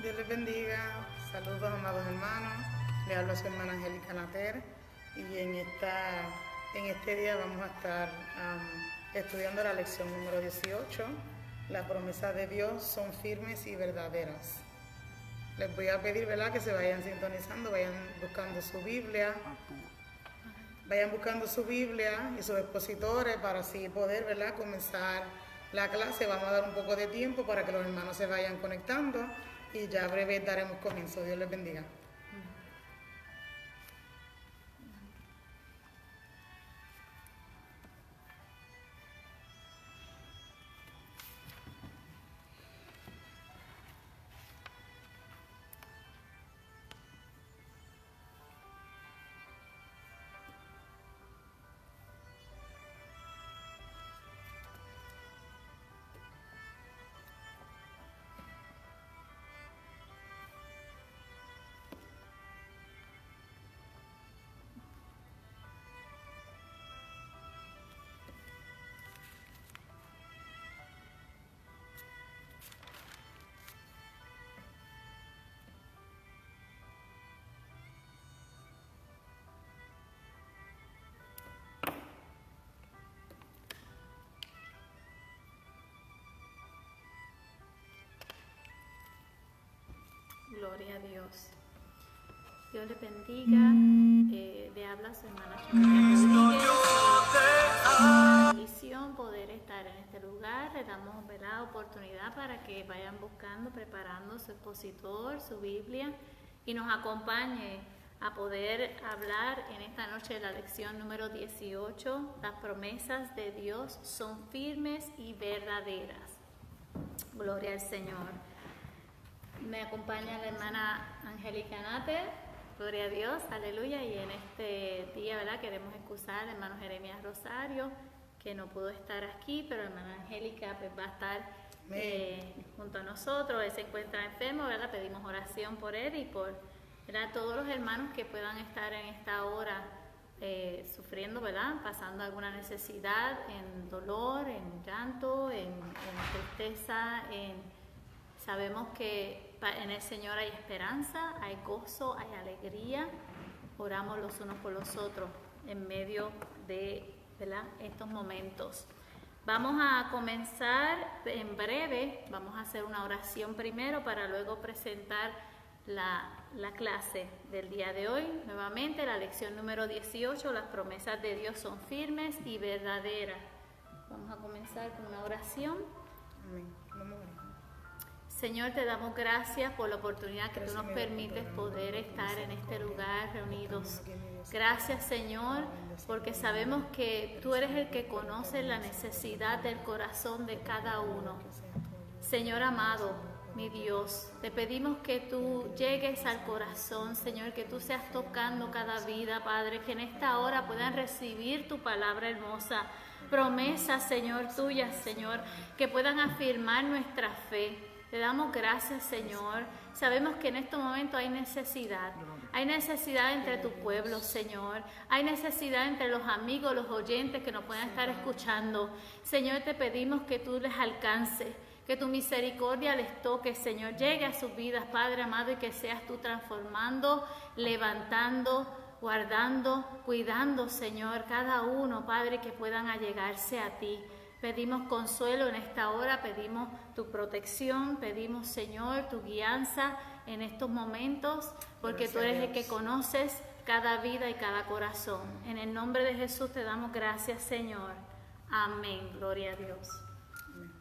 Dios les bendiga. Saludos, amados hermanos. Le hablo a su hermana Angélica Nater y en este día vamos a estar estudiando la lección número 18. Las promesas de Dios son firmes y verdaderas. Les voy a pedir, ¿verdad?, que se vayan sintonizando, vayan buscando su Biblia y sus expositores para así poder, ¿verdad?, comenzar la clase. Vamos a dar un poco de tiempo para que los hermanos se vayan conectando y ya breve daremos comienzo. Dios les bendiga. Gloria a Dios. Dios les bendiga. Le habla su hermana Rodríguez. Es una bendición poder estar en este lugar. Le damos la oportunidad para que vayan buscando, preparando su expositor, su Biblia y nos acompañe a poder hablar en esta noche de la lección número 18. Las promesas de Dios son firmes y verdaderas. Gloria al Señor. Me acompaña la hermana Angélica Nater, gloria a Dios, aleluya, y en este día, ¿verdad?, queremos excusar al hermano Jeremías Rosario, que no pudo estar aquí, pero la hermana Angélica pues va a estar junto a nosotros. Él se encuentra enfermo, ¿verdad? Pedimos oración por él y por, ¿verdad?, todos los hermanos que puedan estar en esta hora sufriendo, ¿verdad?, pasando alguna necesidad, en dolor, en llanto, en tristeza, sabemos que en el Señor hay esperanza, hay gozo, hay alegría. Oramos los unos por los otros en medio de, ¿verdad?, estos momentos. Vamos a comenzar en breve. Vamos a hacer una oración primero para luego presentar la clase del día de hoy. Nuevamente, la lección número 18, las promesas de Dios son firmes y verdaderas. Vamos a comenzar con una oración. Amén. Vamos a orar. Señor, te damos gracias por la oportunidad que tú nos permites poder estar en este lugar reunidos. Gracias, Señor, porque sabemos que tú eres el que conoce la necesidad del corazón de cada uno. Señor amado, mi Dios, te pedimos que tú llegues al corazón, Señor, que tú seas tocando cada vida, Padre, que en esta hora puedan recibir tu palabra hermosa, promesas, Señor, tuyas, Señor, que puedan afirmar nuestra fe. Te damos gracias, Señor. Sabemos que en este momento hay necesidad. Hay necesidad entre tu pueblo, Señor. Hay necesidad entre los amigos, los oyentes que nos puedan estar escuchando. Señor, te pedimos que tú les alcances, que tu misericordia les toque, Señor. Llegue a sus vidas, Padre amado, y que seas tú transformando, levantando, guardando, cuidando, Señor, cada uno, Padre, que puedan allegarse a ti. Pedimos consuelo en esta hora, pedimos tu protección, pedimos, Señor, tu guianza en estos momentos, porque tú eres el que conoces cada vida y cada corazón. En el nombre de Jesús te damos gracias, Señor. Amén. Gloria a Dios. Amén.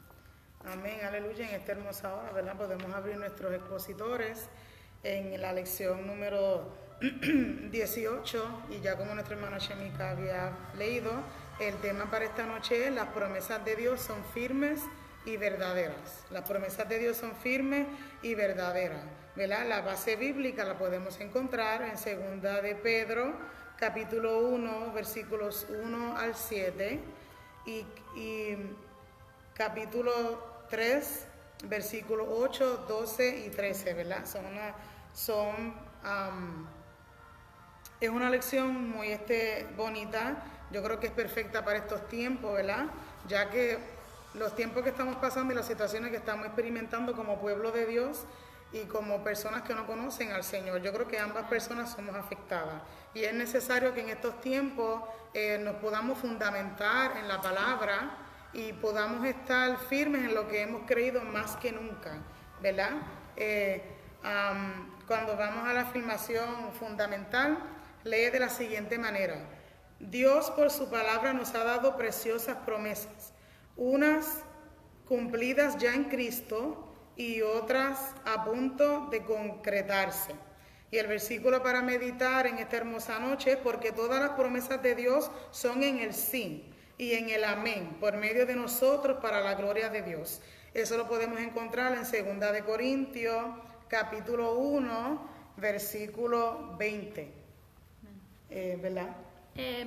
Amén, aleluya. En esta hermosa hora, ¿verdad?, podemos abrir nuestros expositores en la lección número 18, y ya como nuestra hermana Shemika había leído, el tema para esta noche es: las promesas de Dios son firmes y verdaderas. Las promesas de Dios son firmes y verdaderas, ¿verdad? La base bíblica la podemos encontrar en 2 de Pedro, capítulo 1, versículos 1 al 7, y capítulo 3, versículos 8, 12 y 13, ¿verdad? Es una lección muy bonita. Yo creo que es perfecta para estos tiempos, ¿verdad? Ya que los tiempos que estamos pasando y las situaciones que estamos experimentando como pueblo de Dios y como personas que no conocen al Señor. Yo creo que ambas personas somos afectadas y es necesario que en estos tiempos nos podamos fundamentar en la palabra y podamos estar firmes en lo que hemos creído más que nunca, ¿verdad? Cuando vamos a la afirmación fundamental, lee de la siguiente manera: Dios por su palabra nos ha dado preciosas promesas, unas cumplidas ya en Cristo y otras a punto de concretarse. Y el versículo para meditar en esta hermosa noche es: porque todas las promesas de Dios son en el sí y en el amén, por medio de nosotros para la gloria de Dios. Eso lo podemos encontrar en 2 de Corintios, capítulo 1, versículo 20. ¿Verdad?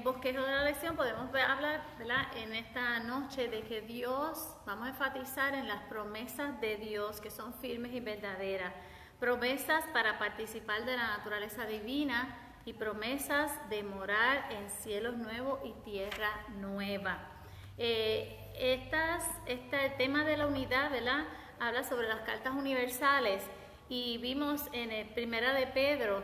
Bosquejo de la lección podemos hablar, ¿verdad?, en esta noche de que Dios, vamos a enfatizar en las promesas de Dios que son firmes y verdaderas, promesas para participar de la naturaleza divina y promesas de morar en cielos nuevos y tierra nueva. Este tema de la unidad, ¿verdad?, habla sobre las cartas universales y vimos en el Primera de Pedro,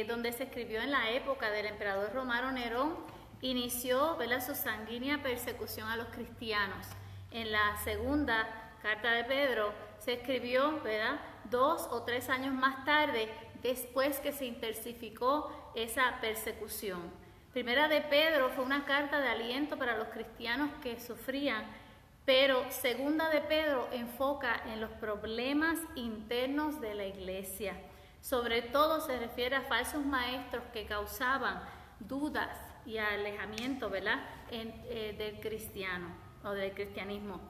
donde se escribió en la época del emperador romano Nerón, inició, ¿verdad?, su sanguínea persecución a los cristianos. En la segunda carta de Pedro se escribió, ¿verdad?, 2 o 3 años más tarde, después que se intensificó esa persecución. Primera de Pedro fue una carta de aliento para los cristianos que sufrían, pero Segunda de Pedro enfoca en los problemas internos de la iglesia. Sobre todo se refiere a falsos maestros que causaban dudas y alejamiento, ¿verdad?, del cristiano o del cristianismo.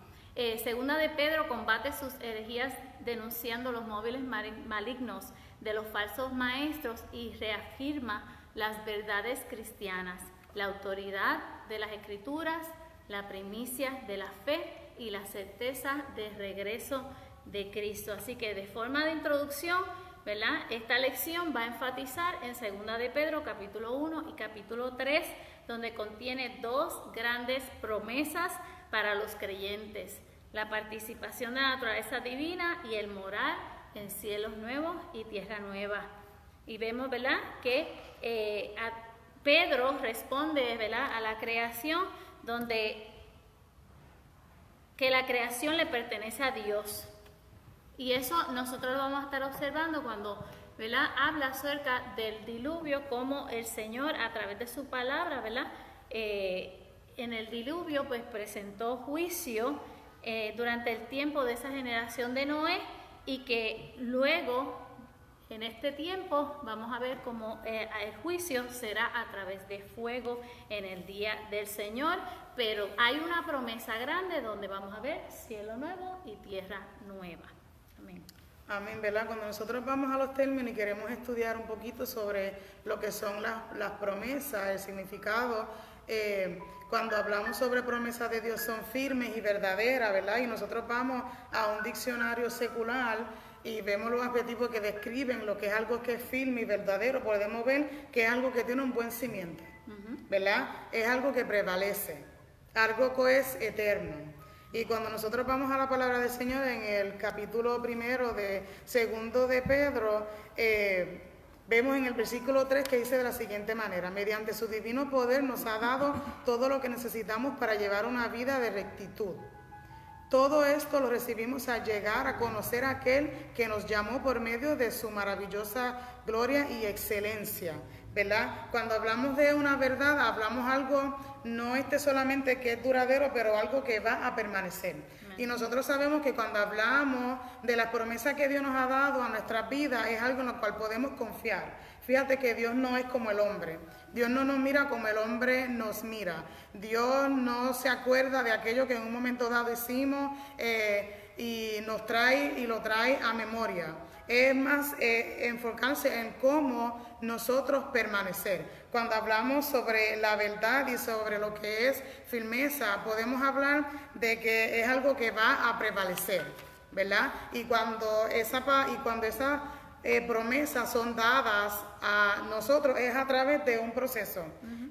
Segunda de Pedro combate sus herejías denunciando los móviles malignos de los falsos maestros y reafirma las verdades cristianas, la autoridad de las Escrituras, la primicia de la fe y la certeza del regreso de Cristo. Así que de forma de introducción, ¿verdad?, esta lección va a enfatizar en 2 de Pedro capítulo 1 y capítulo 3, donde contiene 2 grandes promesas para los creyentes: la participación de la naturaleza divina y el morar en cielos nuevos y tierra nueva. Y vemos, ¿verdad?, que Pedro responde, ¿verdad?, a la creación, donde que la creación le pertenece a Dios. Y eso nosotros lo vamos a estar observando cuando, ¿verdad?, habla acerca del diluvio, como el Señor a través de su palabra, ¿verdad?, en el diluvio pues presentó juicio durante el tiempo de esa generación de Noé, y que luego en este tiempo vamos a ver cómo el juicio será a través de fuego en el día del Señor, pero hay una promesa grande donde vamos a ver cielo nuevo y tierra nueva. Amén. Amén, ¿verdad? Cuando nosotros vamos a los términos y queremos estudiar un poquito sobre lo que son las promesas, el significado, cuando hablamos sobre promesas de Dios son firmes y verdaderas, ¿verdad? Y nosotros vamos a un diccionario secular y vemos los adjetivos que describen lo que es algo que es firme y verdadero. Podemos ver que es algo que tiene un buen cimiento, ¿verdad? Es algo que prevalece, algo que es eterno. Y cuando nosotros vamos a la palabra del Señor en el capítulo 1 de 2 de Pedro, vemos en el versículo 3 que dice de la siguiente manera: mediante su divino poder nos ha dado todo lo que necesitamos para llevar una vida de rectitud. Todo esto lo recibimos al llegar a conocer a aquel que nos llamó por medio de su maravillosa gloria y excelencia, ¿verdad? Cuando hablamos de una verdad, hablamos algo, no solamente que es duradero, pero algo que va a permanecer. Y nosotros sabemos que cuando hablamos de las promesas que Dios nos ha dado a nuestras vidas, es algo en lo cual podemos confiar. Fíjate que Dios no es como el hombre. Dios no nos mira como el hombre nos mira. Dios no se acuerda de aquello que en un momento dado hicimos y nos trae y lo trae a memoria. Es más enfocarse en cómo nosotros permanecer. Cuando hablamos sobre la verdad y sobre lo que es firmeza, podemos hablar de que es algo que va a prevalecer, ¿verdad? Y cuando esas promesas son dadas a nosotros es a través de un proceso.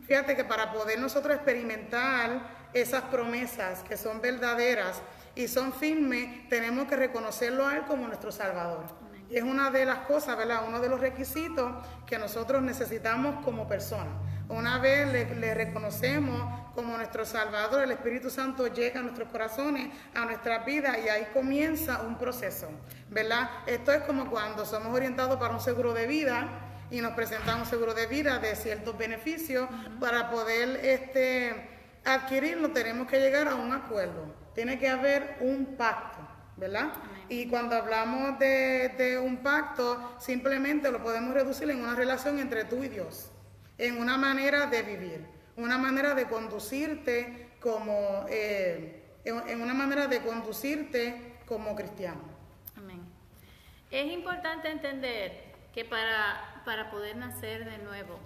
Fíjate que para poder nosotros experimentar esas promesas que son verdaderas y son firmes, tenemos que reconocerlo a Él como nuestro Salvador. Y es una de las cosas, ¿verdad? Uno de los requisitos que nosotros necesitamos como personas. Una vez le reconocemos como nuestro Salvador, el Espíritu Santo llega a nuestros corazones, a nuestras vidas, y ahí comienza un proceso, ¿verdad? Esto es como cuando somos orientados para un seguro de vida y nos presentan un seguro de vida de ciertos beneficios. Para poder adquirirlo tenemos que llegar a un acuerdo, tiene que haber un pacto, ¿verdad? Y cuando hablamos de un pacto, simplemente lo podemos reducir en una relación entre tú y Dios, en una manera de vivir, una manera de conducirte como, en una manera de conducirte como cristiano. Amén. Es importante entender que para poder nacer de nuevo,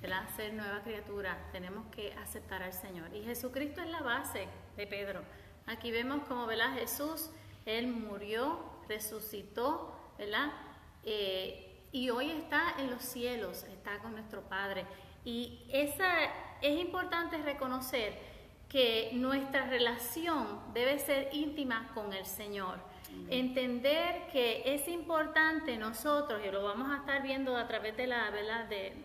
¿verdad? Ser nueva criatura, tenemos que aceptar al Señor. Y Jesucristo es la base de Pedro. Aquí vemos como, ¿verdad? Jesús, Él murió, resucitó, ¿verdad? Y hoy está en los cielos, está con nuestro Padre. Y es importante reconocer que nuestra relación debe ser íntima con el Señor. Entender que es importante nosotros, y lo vamos a estar viendo a través de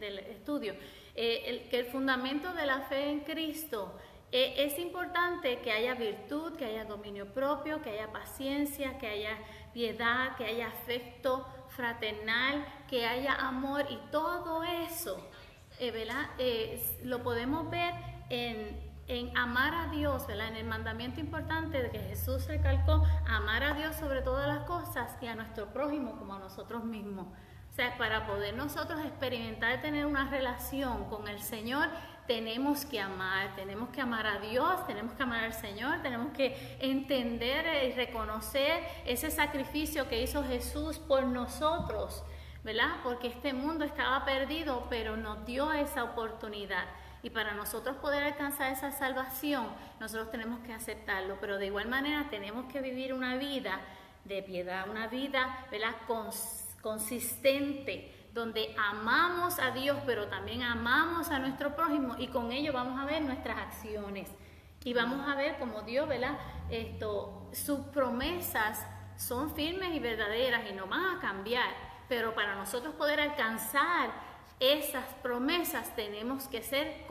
del estudio, que el fundamento de la fe en Cristo, es importante que haya virtud, que haya dominio propio, que haya paciencia, que haya piedad, que haya afecto fraternal, que haya amor, y todo eso, ¿verdad? Lo podemos ver en amar a Dios, ¿verdad? En el mandamiento importante de que Jesús recalcó, amar a Dios sobre todas las cosas y a nuestro prójimo como a nosotros mismos. O sea, para poder nosotros experimentar, tener una relación con el Señor, tenemos que amar a Dios, tenemos que amar al Señor, tenemos que entender y reconocer ese sacrificio que hizo Jesús por nosotros, ¿verdad? Porque este mundo estaba perdido, pero nos dio esa oportunidad. Y para nosotros poder alcanzar esa salvación, nosotros tenemos que aceptarlo, pero de igual manera tenemos que vivir una vida de piedad, una vida, ¿verdad?, consistente, donde amamos a Dios, pero también amamos a nuestro prójimo, y con ello vamos a ver nuestras acciones. Y vamos a ver cómo Dios, ¿verdad?, sus promesas son firmes y verdaderas y no van a cambiar, pero para nosotros poder alcanzar esas promesas tenemos que ser,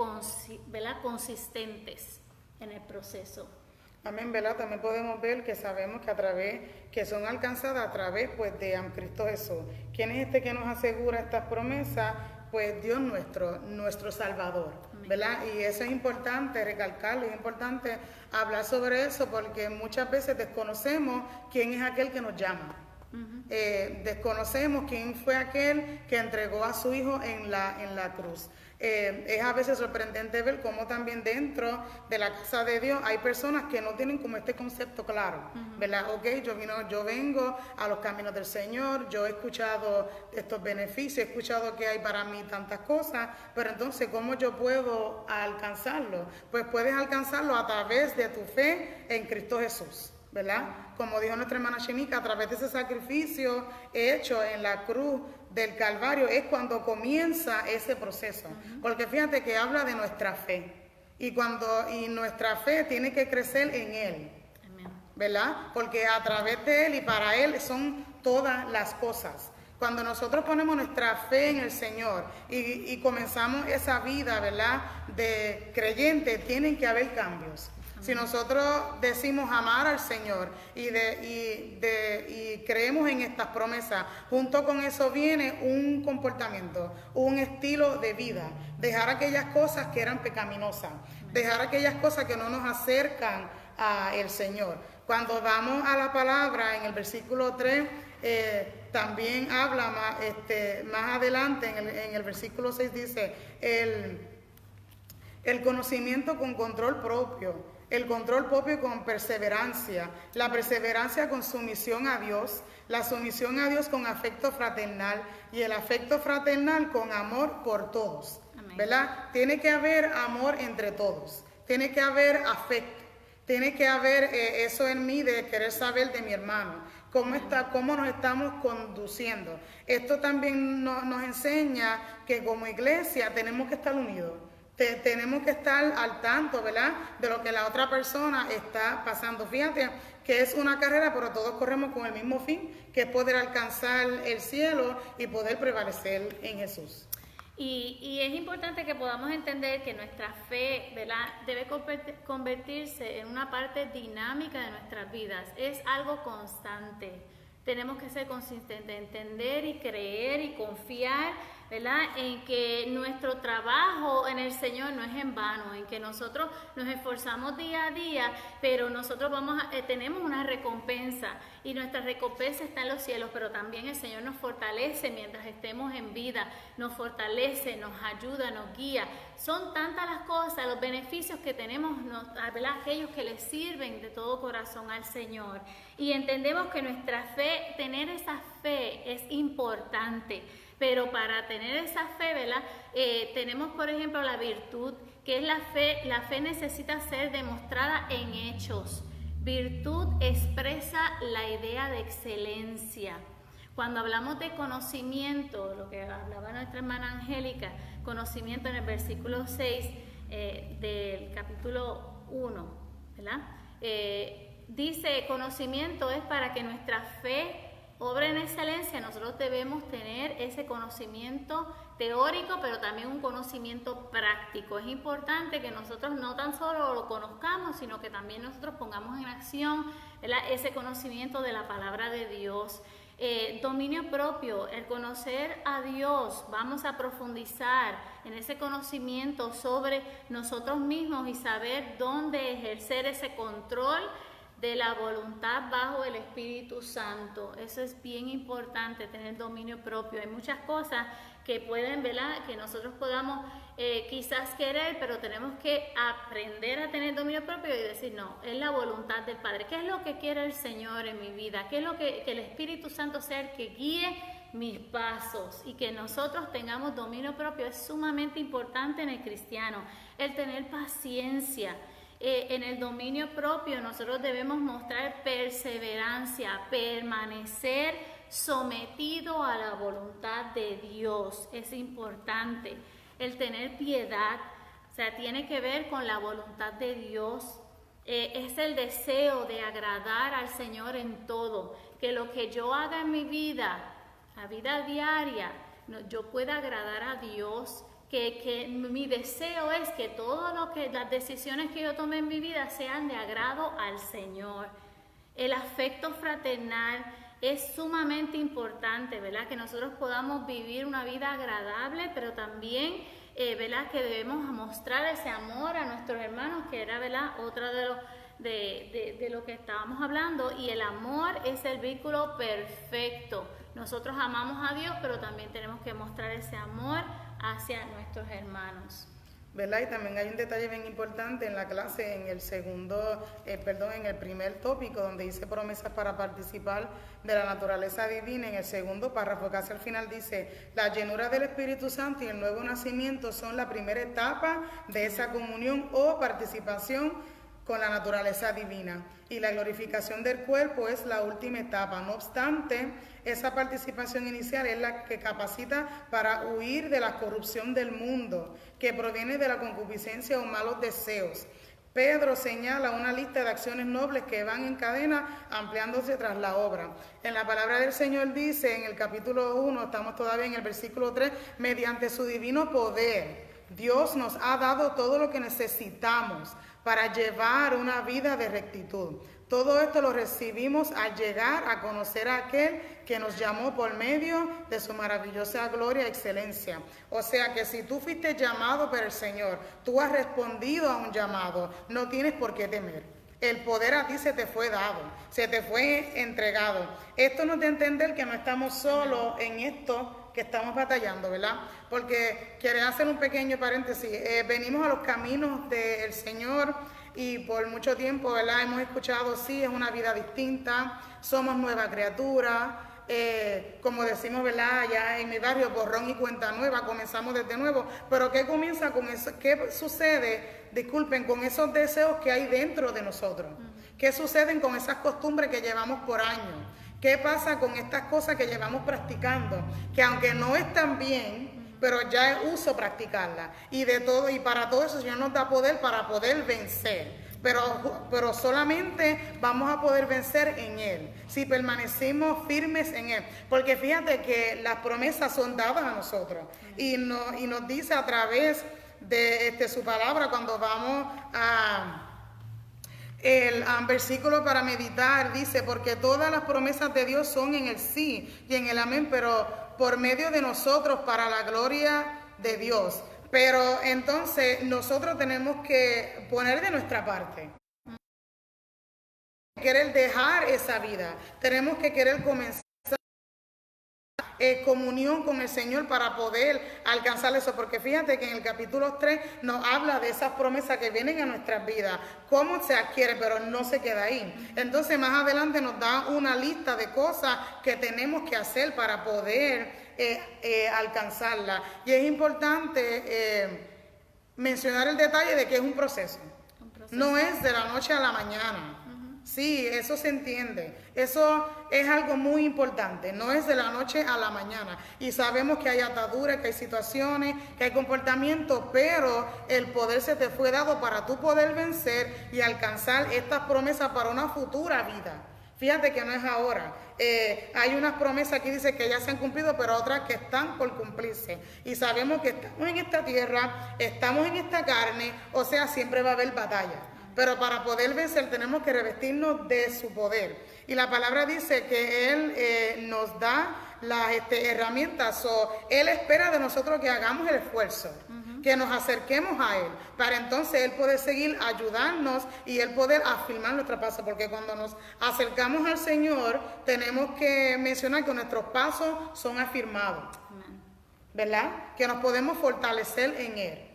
¿verdad?, consistentes en el proceso. Amén, ¿verdad? También podemos ver que sabemos que son alcanzadas a través, pues, de Cristo Jesús. ¿Quién es que nos asegura estas promesas? Pues Dios nuestro Salvador, ¿verdad? Y eso es importante recalcarlo, es importante hablar sobre eso, porque muchas veces desconocemos quién es aquel que nos llama. Desconocemos quién fue aquel que entregó a su hijo en la cruz. Es a veces sorprendente ver cómo también dentro de la casa de Dios hay personas que no tienen como este concepto claro, ¿verdad? Ok, yo vengo a los caminos del Señor, yo he escuchado estos beneficios, he escuchado que hay para mí tantas cosas, pero entonces, ¿cómo yo puedo alcanzarlo? Pues puedes alcanzarlo a través de tu fe en Cristo Jesús, ¿verdad? Como dijo nuestra hermana Shemika, a través de ese sacrificio hecho en la cruz del Calvario es cuando comienza ese proceso. Porque fíjate que habla de nuestra fe, y nuestra fe tiene que crecer en Él, ¿verdad? Porque a través de Él y para Él son todas las cosas. Cuando nosotros ponemos nuestra fe en el Señor y comenzamos esa vida, ¿verdad?, de creyente, tienen que haber cambios. Si nosotros decimos amar al Señor y creemos en estas promesas, junto con eso viene un comportamiento, un estilo de vida. Dejar aquellas cosas que eran pecaminosas, dejar aquellas cosas que no nos acercan al Señor. Cuando vamos a la palabra, en el versículo 3, también habla más adelante, en el versículo 6 dice, el conocimiento con control propio. El control propio con perseverancia, la perseverancia con sumisión a Dios, la sumisión a Dios con afecto fraternal y el afecto fraternal con amor por todos. Amén. ¿Verdad? Tiene que haber amor entre todos, tiene que haber afecto, tiene que haber eso en mí de querer saber de mi hermano, cómo nos estamos conduciendo. Esto también nos enseña que como iglesia tenemos que estar unidos. tenemos que estar al tanto, ¿verdad?, de lo que la otra persona está pasando. Fíjate que es una carrera, pero todos corremos con el mismo fin, que es poder alcanzar el cielo y poder prevalecer en Jesús. Y es importante que podamos entender que nuestra fe, ¿verdad?, debe convertirse en una parte dinámica de nuestras vidas. Es algo constante. Tenemos que ser consistentes, entender y creer y confiar, ¿verdad?, en que nuestro trabajo en el Señor no es en vano, en que nosotros nos esforzamos día a día, pero nosotros tenemos una recompensa y nuestra recompensa está en los cielos, pero también el Señor nos fortalece mientras estemos en vida, nos fortalece, nos ayuda, nos guía. Son tantas las cosas, los beneficios que tenemos, ¿verdad?, aquellos que le sirven de todo corazón al Señor. Y entendemos que nuestra fe, tener esa fe es importante. Pero para tener esa fe, ¿verdad?, tenemos, por ejemplo, la virtud, que es la fe. La fe necesita ser demostrada en hechos. Virtud expresa la idea de excelencia. Cuando hablamos de conocimiento, lo que hablaba nuestra hermana Angélica, conocimiento en el versículo 6 del capítulo 1, ¿verdad?, dice, conocimiento es para que nuestra fe obra en excelencia. Nosotros debemos tener ese conocimiento teórico, pero también un conocimiento práctico. Es importante que nosotros no tan solo lo conozcamos, sino que también nosotros pongamos en acción, ¿verdad?, ese conocimiento de la palabra de Dios. Dominio propio, el conocer a Dios. Vamos a profundizar en ese conocimiento sobre nosotros mismos y saber dónde ejercer ese control de la voluntad bajo el Espíritu Santo. Eso es bien importante, tener dominio propio. Hay muchas cosas que pueden, ¿verdad?, que nosotros podamos quizás querer, pero tenemos que aprender a tener dominio propio y decir, no, es la voluntad del Padre. ¿Qué es lo que quiere el Señor en mi vida? ¿Qué es lo que el Espíritu Santo sea el que guíe mis pasos? Y que nosotros tengamos dominio propio es sumamente importante en el cristiano. El tener paciencia. En el dominio propio nosotros debemos mostrar perseverancia, permanecer sometido a la voluntad de Dios. Es importante. El tener piedad, o sea, tiene que ver con la voluntad de Dios. Es el deseo de agradar al Señor en todo. Que lo que yo haga en mi vida, la vida diaria, yo pueda agradar a Dios. Que mi deseo es que las decisiones que yo tome en mi vida sean de agrado al Señor. El afecto fraternal es sumamente importante, ¿verdad?, que nosotros podamos vivir una vida agradable, pero también, ¿verdad?, que debemos mostrar ese amor a nuestros hermanos, que era, ¿verdad?, otra de lo que estábamos hablando. Y el amor es el vínculo perfecto. Nosotros amamos a Dios, pero también tenemos que mostrar ese amor hacia nuestros hermanos, ¿verdad? Y también hay un detalle bien importante en la clase, en el primer tópico, donde dice promesas para participar de la naturaleza divina. En el segundo párrafo, casi al final, dice, la llenura del Espíritu Santo y el nuevo nacimiento son la primera etapa de esa comunión o participación con la naturaleza divina, y la glorificación del cuerpo es la última etapa. No obstante, esa participación inicial es la que capacita para huir de la corrupción del mundo, que proviene de la concupiscencia o malos deseos. Pedro señala una lista de acciones nobles que van en cadena ampliándose tras la obra. En la palabra del Señor dice, en el capítulo 1, estamos todavía en el versículo 3, mediante su divino poder, Dios nos ha dado todo lo que necesitamos para llevar una vida de rectitud. Todo esto lo recibimos al llegar a conocer a aquel que nos llamó por medio de su maravillosa gloria y excelencia. O sea que si tú fuiste llamado por el Señor, tú has respondido a un llamado, no tienes por qué temer. El poder a ti se te fue dado, se te fue entregado. Esto nos da a entender que no estamos solos en esto que estamos batallando, ¿verdad? Porque quiero hacer un pequeño paréntesis. Venimos a los caminos del Señor y por mucho tiempo, ¿verdad?, hemos escuchado, sí, es una vida distinta, somos nueva criatura. Como decimos, ¿verdad?, allá en mi barrio, borrón y cuenta nueva, comenzamos desde nuevo. Pero ¿qué comienza con eso? ¿Qué sucede, disculpen, con esos deseos que hay dentro de nosotros? ¿Qué suceden con esas costumbres que llevamos por años? ¿Qué pasa con estas cosas que llevamos practicando? Que aunque no están bien, pero ya es uso practicarla. Y de todo, y para todo eso el Señor nos da poder para poder vencer. Pero solamente vamos a poder vencer en Él, si permanecemos firmes en Él. Porque fíjate que las promesas son dadas a nosotros. Y nos dice a través de su palabra, cuando vamos a el versículo para meditar, dice: porque todas las promesas de Dios son en el sí y en el amén, pero por medio de nosotros para la gloria de Dios. Pero entonces nosotros tenemos que poner de nuestra parte, querer dejar esa vida, tenemos que querer comenzar comunión con el Señor para poder alcanzar eso, porque fíjate que en el capítulo 3 nos habla de esas promesas que vienen a nuestras vidas, cómo se adquiere, pero no se queda ahí. Entonces más adelante nos da una lista de cosas que tenemos que hacer para poder alcanzarla, y es importante mencionar el detalle de que es un proceso. No es de la noche a la mañana. Sí, eso se entiende. Eso es algo muy importante. No es de la noche a la mañana. Y sabemos que hay ataduras, que hay situaciones, que hay comportamientos, pero el poder se te fue dado para tú poder vencer y alcanzar estas promesas para una futura vida. Fíjate que no es ahora. Hay unas promesas que dice que ya se han cumplido, pero otras que están por cumplirse. Y sabemos que estamos en esta tierra, estamos en esta carne, o sea, siempre va a haber batalla. Pero para poder vencer tenemos que revestirnos de su poder. Y la palabra dice que Él nos da las herramientas. Él espera de nosotros que hagamos el esfuerzo, que nos acerquemos a Él, para entonces Él poder seguir ayudarnos y Él poder afirmar nuestra paso. Porque cuando nos acercamos al Señor, tenemos que mencionar que nuestros pasos son afirmados, ¿verdad? Que nos podemos fortalecer en Él.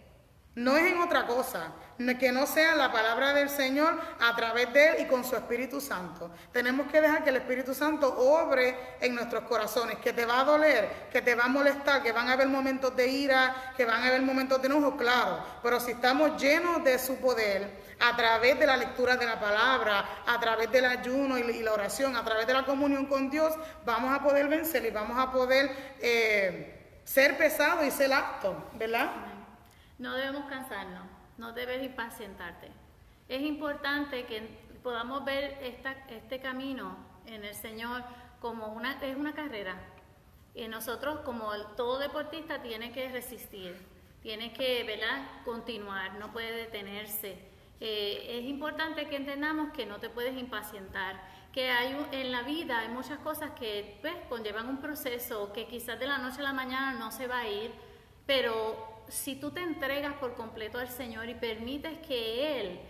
No es en otra cosa, que no sea la palabra del Señor a través de Él y con su Espíritu Santo. Tenemos que dejar que el Espíritu Santo obre en nuestros corazones, que te va a doler, que te va a molestar, que van a haber momentos de ira, que van a haber momentos de enojo, claro. Pero si estamos llenos de su poder, a través de la lectura de la palabra, a través del ayuno y la oración, a través de la comunión con Dios, vamos a poder vencer y vamos a poder ser pesados y ser aptos, ¿verdad? No debemos cansarnos, no debes impacientarte. Es importante que podamos ver este camino en el Señor como es una carrera. Y nosotros, como todo deportista, tiene que resistir, tiene que, ¿verdad?, continuar, no puede detenerse. Es importante que entendamos que no te puedes impacientar, que en la vida hay muchas cosas que pues, conllevan un proceso que quizás de la noche a la mañana no se va a ir, pero si tú te entregas por completo al Señor y permites que Él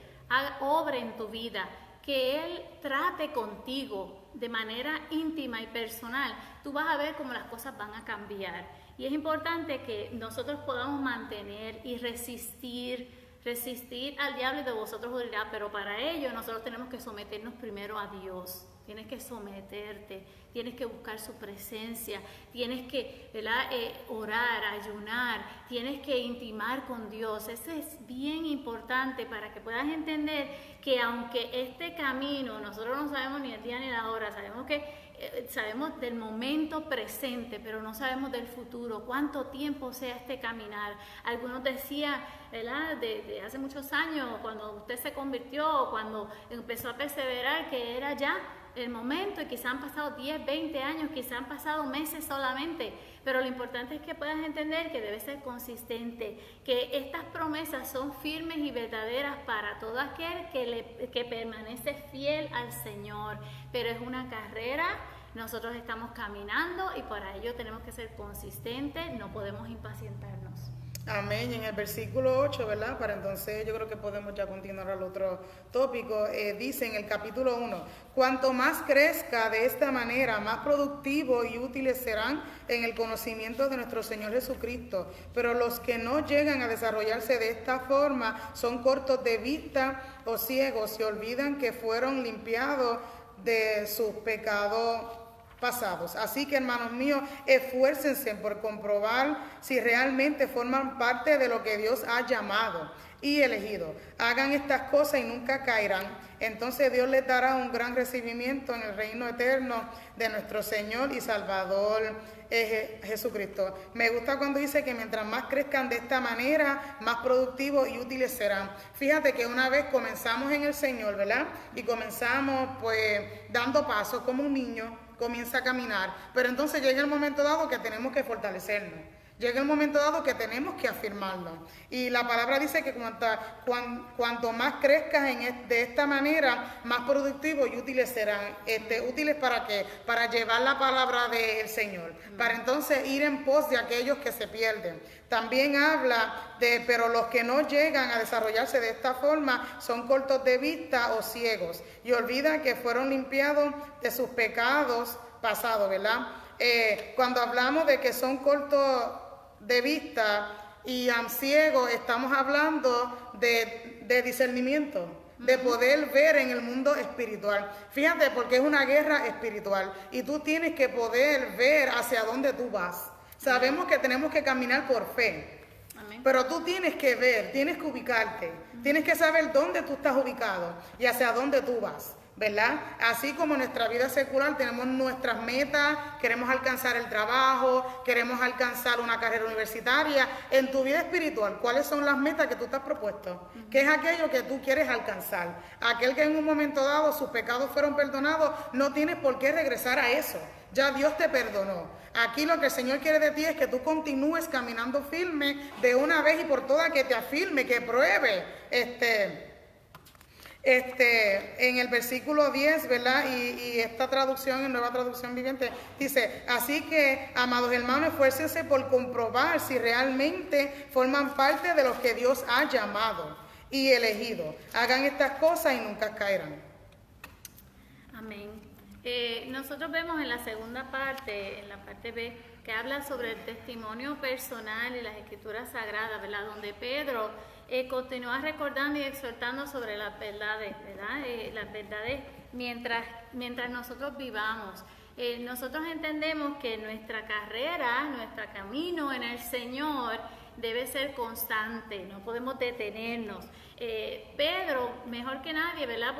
obre en tu vida, que Él trate contigo de manera íntima y personal, tú vas a ver cómo las cosas van a cambiar. Y es importante que nosotros podamos mantener y resistir al diablo, y de vosotros huirá, pero para ello nosotros tenemos que someternos primero a Dios. Tienes que someterte, tienes que buscar su presencia, tienes que, ¿verdad?, orar, ayunar, tienes que intimar con Dios. Eso es bien importante para que puedas entender que aunque este camino, nosotros no sabemos ni el día ni la hora, sabemos del momento presente, pero no sabemos del futuro, cuánto tiempo sea este caminar. Algunos decían, ¿verdad?, de hace muchos años, cuando usted se convirtió, cuando empezó a perseverar, que era ya el momento, y quizás han pasado 10, 20 años, quizás han pasado meses solamente, pero lo importante es que puedas entender que debes ser consistente, que estas promesas son firmes y verdaderas para todo aquel que permanece fiel al Señor, pero es una carrera, nosotros estamos caminando y para ello tenemos que ser consistentes, no podemos impacientarnos. Amén. Y en el versículo 8, ¿verdad? Para entonces yo creo que podemos ya continuar al otro tópico. Dice en el capítulo 1, cuanto más crezca de esta manera, más productivos y útiles serán en el conocimiento de nuestro Señor Jesucristo. Pero los que no llegan a desarrollarse de esta forma son cortos de vista o ciegos, se olvidan que fueron limpiados de sus pecados pasados. Así que, hermanos míos, esfuércense por comprobar si realmente forman parte de lo que Dios ha llamado y elegido. Hagan estas cosas y nunca caerán. Entonces Dios les dará un gran recibimiento en el reino eterno de nuestro Señor y Salvador Jesucristo. Me gusta cuando dice que mientras más crezcan de esta manera, más productivos y útiles serán. Fíjate que una vez comenzamos en el Señor, ¿verdad? Y comenzamos pues dando pasos como un niño comienza a caminar, pero entonces llega el momento dado que tenemos que fortalecernos. Llega el momento dado que tenemos que afirmarlo. Y la palabra dice que cuanto más crezcas de esta manera, más productivos y útiles serán. ¿Útiles para qué? Para llevar la palabra del Señor. Para entonces ir en pos de aquellos que se pierden. También habla pero los que no llegan a desarrollarse de esta forma son cortos de vista o ciegos. Y olvidan que fueron limpiados de sus pecados pasados, ¿verdad? Cuando hablamos de que son cortos de vista y ciego, estamos hablando de discernimiento, de poder ver en el mundo espiritual. Fíjate, porque es una guerra espiritual y tú tienes que poder ver hacia dónde tú vas. Sabemos que tenemos que caminar por fe, pero tú tienes que ver, tienes que ubicarte, tienes que saber dónde tú estás ubicado y hacia dónde tú vas, ¿verdad? Así como en nuestra vida secular tenemos nuestras metas, queremos alcanzar el trabajo, queremos alcanzar una carrera universitaria. En tu vida espiritual, ¿cuáles son las metas que tú te has propuesto? ¿Qué es aquello que tú quieres alcanzar? Aquel que en un momento dado sus pecados fueron perdonados, no tienes por qué regresar a eso. Ya Dios te perdonó. Aquí lo que el Señor quiere de ti es que tú continúes caminando firme de una vez y por todas, que te afirme, que pruebe en el versículo 10, ¿verdad? Y esta traducción, en Nueva Traducción Viviente, dice: así que, amados hermanos, esfuércense por comprobar si realmente forman parte de los que Dios ha llamado y elegido. Hagan estas cosas y nunca caerán. Amén. Nosotros vemos en la segunda parte, en la parte B, que habla sobre el testimonio personal y las escrituras sagradas, ¿verdad? Donde Pedro continúa recordando y exhortando sobre las verdades, ¿verdad? Las verdades mientras nosotros vivamos. Nosotros entendemos que nuestra carrera, nuestro camino en el Señor debe ser constante, no podemos detenernos. Pedro, mejor que nadie, ¿verdad?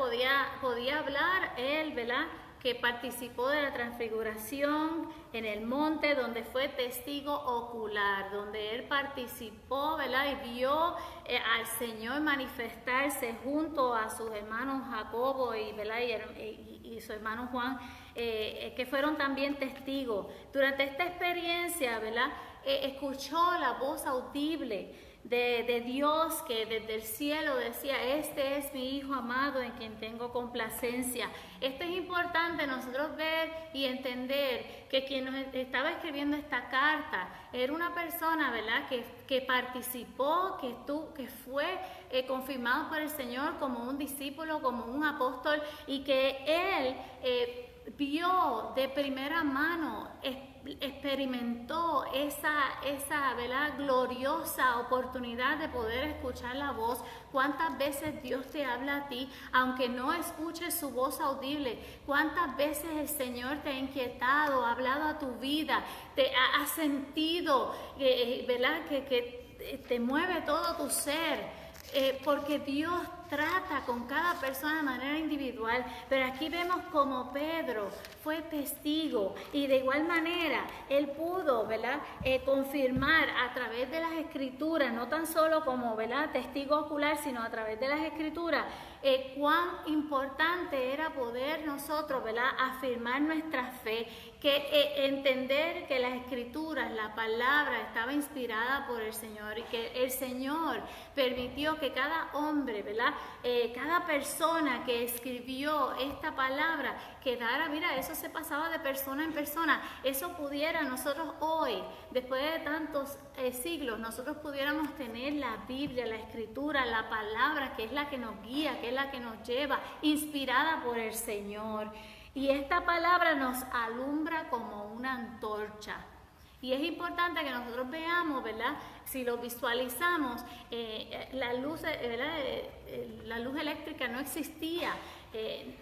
Podía hablar él, ¿verdad?, que participó de la transfiguración en el monte, donde fue testigo ocular, donde él participó, ¿verdad?, y vio al Señor manifestarse junto a sus hermanos Jacobo y su hermano Juan, que fueron también testigos. Durante esta experiencia, ¿verdad?, escuchó la voz audible de Dios, que desde el cielo decía: este es mi Hijo amado en quien tengo complacencia. Esto es importante nosotros ver y entender que quien nos estaba escribiendo esta carta era una persona, ¿verdad?, que participó, que fue confirmado por el Señor como un discípulo, como un apóstol, y que él vio de primera mano, experimentó esa ¿verdad?, gloriosa oportunidad de poder escuchar la voz. ¿Cuántas veces Dios te habla a ti, aunque no escuches su voz audible? ¿Cuántas veces el Señor te ha inquietado, ha hablado a tu vida, te ha sentido, ¿verdad?, que te mueve todo tu ser? Porque Dios trata con cada persona de manera individual, pero aquí vemos como Pedro fue testigo y de igual manera él pudo, ¿verdad?, confirmar a través de las escrituras, no tan solo como, ¿verdad?, testigo ocular, sino a través de las escrituras, cuán importante era poder nosotros, ¿verdad?, afirmar nuestra fe, que entender que las escrituras, la palabra estaba inspirada por el Señor y que el Señor permitió que cada hombre, ¿verdad?, cada persona que escribió esta palabra quedara, mira, eso se pasaba de persona en persona. Eso pudiera nosotros hoy, después de tantos siglos, nosotros pudiéramos tener la Biblia, la escritura, la palabra, que es la que nos guía, que es la que nos lleva, inspirada por el Señor. Y esta palabra nos alumbra como una antorcha. Y es importante que nosotros veamos, ¿verdad?, si lo visualizamos, la luz, ¿verdad?, la luz eléctrica no existía.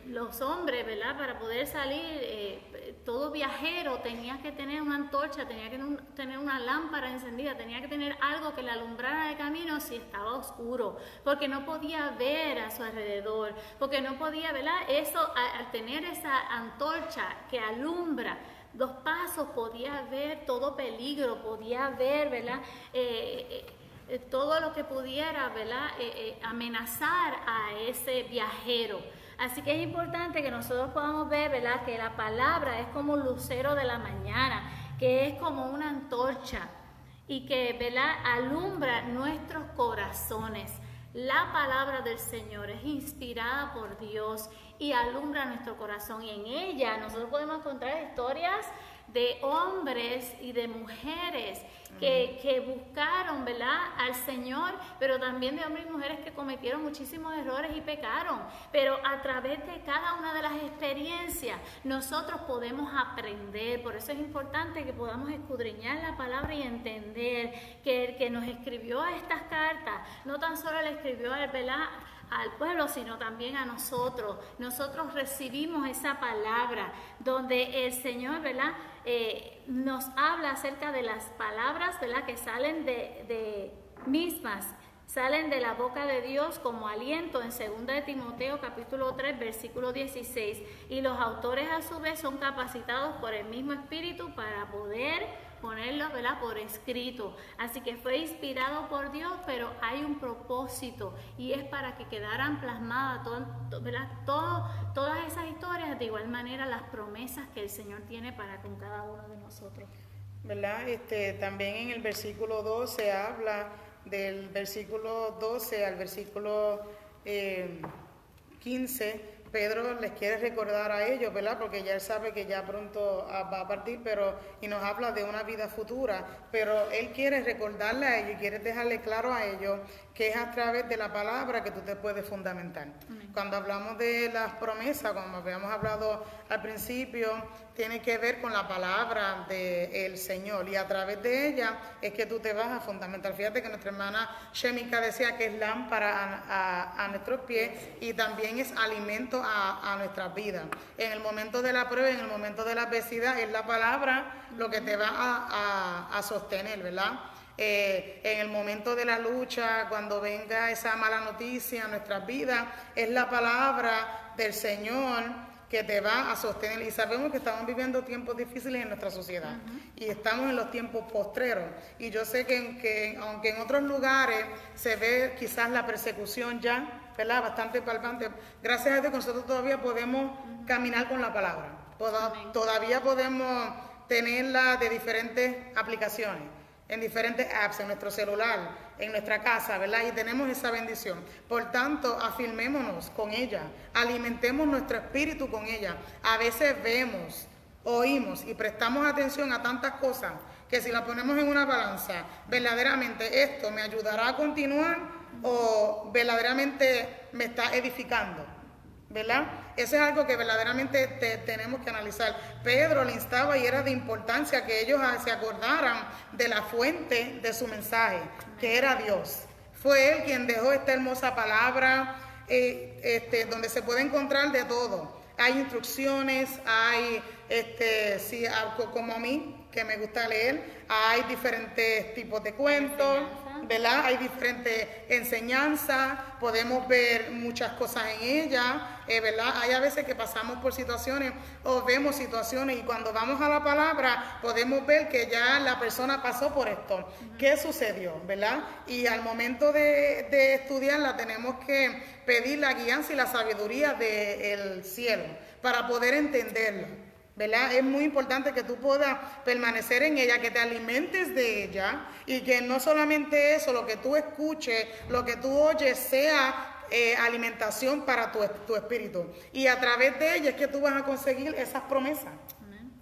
los hombres, ¿verdad? Para poder salir, todo viajero tenía que tener una antorcha, tenía que tener una lámpara encendida, tenía que tener algo que le alumbrara el camino si estaba oscuro, porque no podía ver a su alrededor, porque no podía, ¿verdad? Eso, al tener esa antorcha que alumbra 2 pasos, podía ver todo peligro, podía ver, ¿verdad? Todo lo que pudiera, ¿verdad? Amenazar a ese viajero. Así que es importante que nosotros podamos ver, ¿verdad?, que la palabra es como un lucero de la mañana, que es como una antorcha y que, ¿verdad?, alumbra nuestros corazones. La palabra del Señor es inspirada por Dios y alumbra nuestro corazón, y en ella nosotros podemos encontrar historias de hombres y de mujeres que buscaron, ¿verdad?, al Señor, pero también de hombres y mujeres que cometieron muchísimos errores y pecaron. Pero a través de cada una de las experiencias nosotros podemos aprender. Por eso es importante que podamos escudriñar la palabra y entender que el que nos escribió estas cartas no tan solo le escribió, ¿verdad?, al pueblo, sino también a nosotros. Nosotros recibimos esa palabra donde el Señor, ¿verdad?, nos habla acerca de las palabras, ¿verdad?, que salen de mismas, salen de la boca de Dios como aliento, en 2 de Timoteo capítulo 3 versículo 16, y los autores a su vez son capacitados por el mismo Espíritu para poder ponerlo, ¿verdad?, por escrito. Así que fue inspirado por Dios, pero hay un propósito, y es para que quedaran plasmadas ¿verdad?, todas esas historias, de igual manera las promesas que el Señor tiene para con cada uno de nosotros, ¿verdad? También en el versículo 12 habla del versículo 12 al versículo 15. Pedro les quiere recordar a ellos, ¿verdad?, porque ya él sabe que ya pronto va a partir, y nos habla de una vida futura, pero él quiere recordarle a ellos y quiere dejarle claro a ellos que es a través de la palabra que tú te puedes fundamentar. Cuando hablamos de las promesas, como habíamos hablado al principio, tiene que ver con la palabra del Señor, y a través de ella es que tú te vas a fundamentar. Fíjate que nuestra hermana Shemika decía que es lámpara a nuestros pies y también es alimento a nuestras vidas. En el momento de la prueba, en el momento de la adversidad, es la palabra lo que te va a sostener, ¿verdad? En el momento de la lucha, cuando venga esa mala noticia a nuestras vidas, es la palabra del Señor que te va a sostener. Y sabemos que estamos viviendo tiempos difíciles en nuestra sociedad, y estamos en los tiempos postreros, y yo sé que aunque en otros lugares se ve quizás la persecución ya, ¿verdad?, bastante palpante, gracias a Dios nosotros todavía podemos caminar con la palabra, todavía podemos tenerla de diferentes aplicaciones, en diferentes apps, en nuestro celular, en nuestra casa, ¿verdad? Y tenemos esa bendición. Por tanto, afirmémonos con ella, alimentemos nuestro espíritu con ella. A veces vemos, oímos y prestamos atención a tantas cosas que si la ponemos en una balanza, verdaderamente esto me ayudará a continuar o verdaderamente me está edificando, ¿verdad? Eso es algo que verdaderamente tenemos que analizar. Pedro le instaba, y era de importancia que ellos se acordaran de la fuente de su mensaje, que era Dios. Fue él quien dejó esta hermosa palabra, donde se puede encontrar de todo. Hay instrucciones, hay, como a mí, que me gusta leer, hay diferentes tipos de cuentos, ¿verdad? Hay diferentes enseñanzas, podemos ver muchas cosas en ella, ¿verdad? Hay a veces que pasamos por situaciones o vemos situaciones, y cuando vamos a la palabra podemos ver que ya la persona pasó por esto. ¿Qué sucedió, verdad? Y al momento de estudiarla tenemos que pedir la guianza y la sabiduría del cielo para poder entenderla, ¿verdad? Es muy importante que tú puedas permanecer en ella, que te alimentes de ella, y que no solamente eso, lo que tú escuches, lo que tú oyes sea alimentación para tu espíritu, y a través de ella es que tú vas a conseguir esas promesas.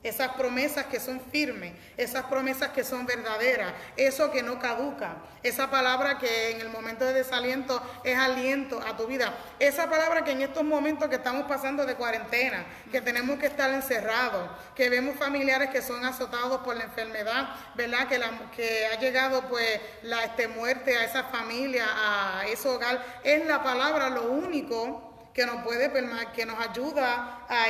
Esas promesas que son firmes, esas promesas que son verdaderas, eso que no caduca, esa palabra que en el momento de desaliento es aliento a tu vida, esa palabra que en estos momentos que estamos pasando de cuarentena, que tenemos que estar encerrados, que vemos familiares que son azotados por la enfermedad, ¿verdad? Que ha llegado pues la muerte a esa familia, a ese hogar, es la palabra lo único que nos ayuda a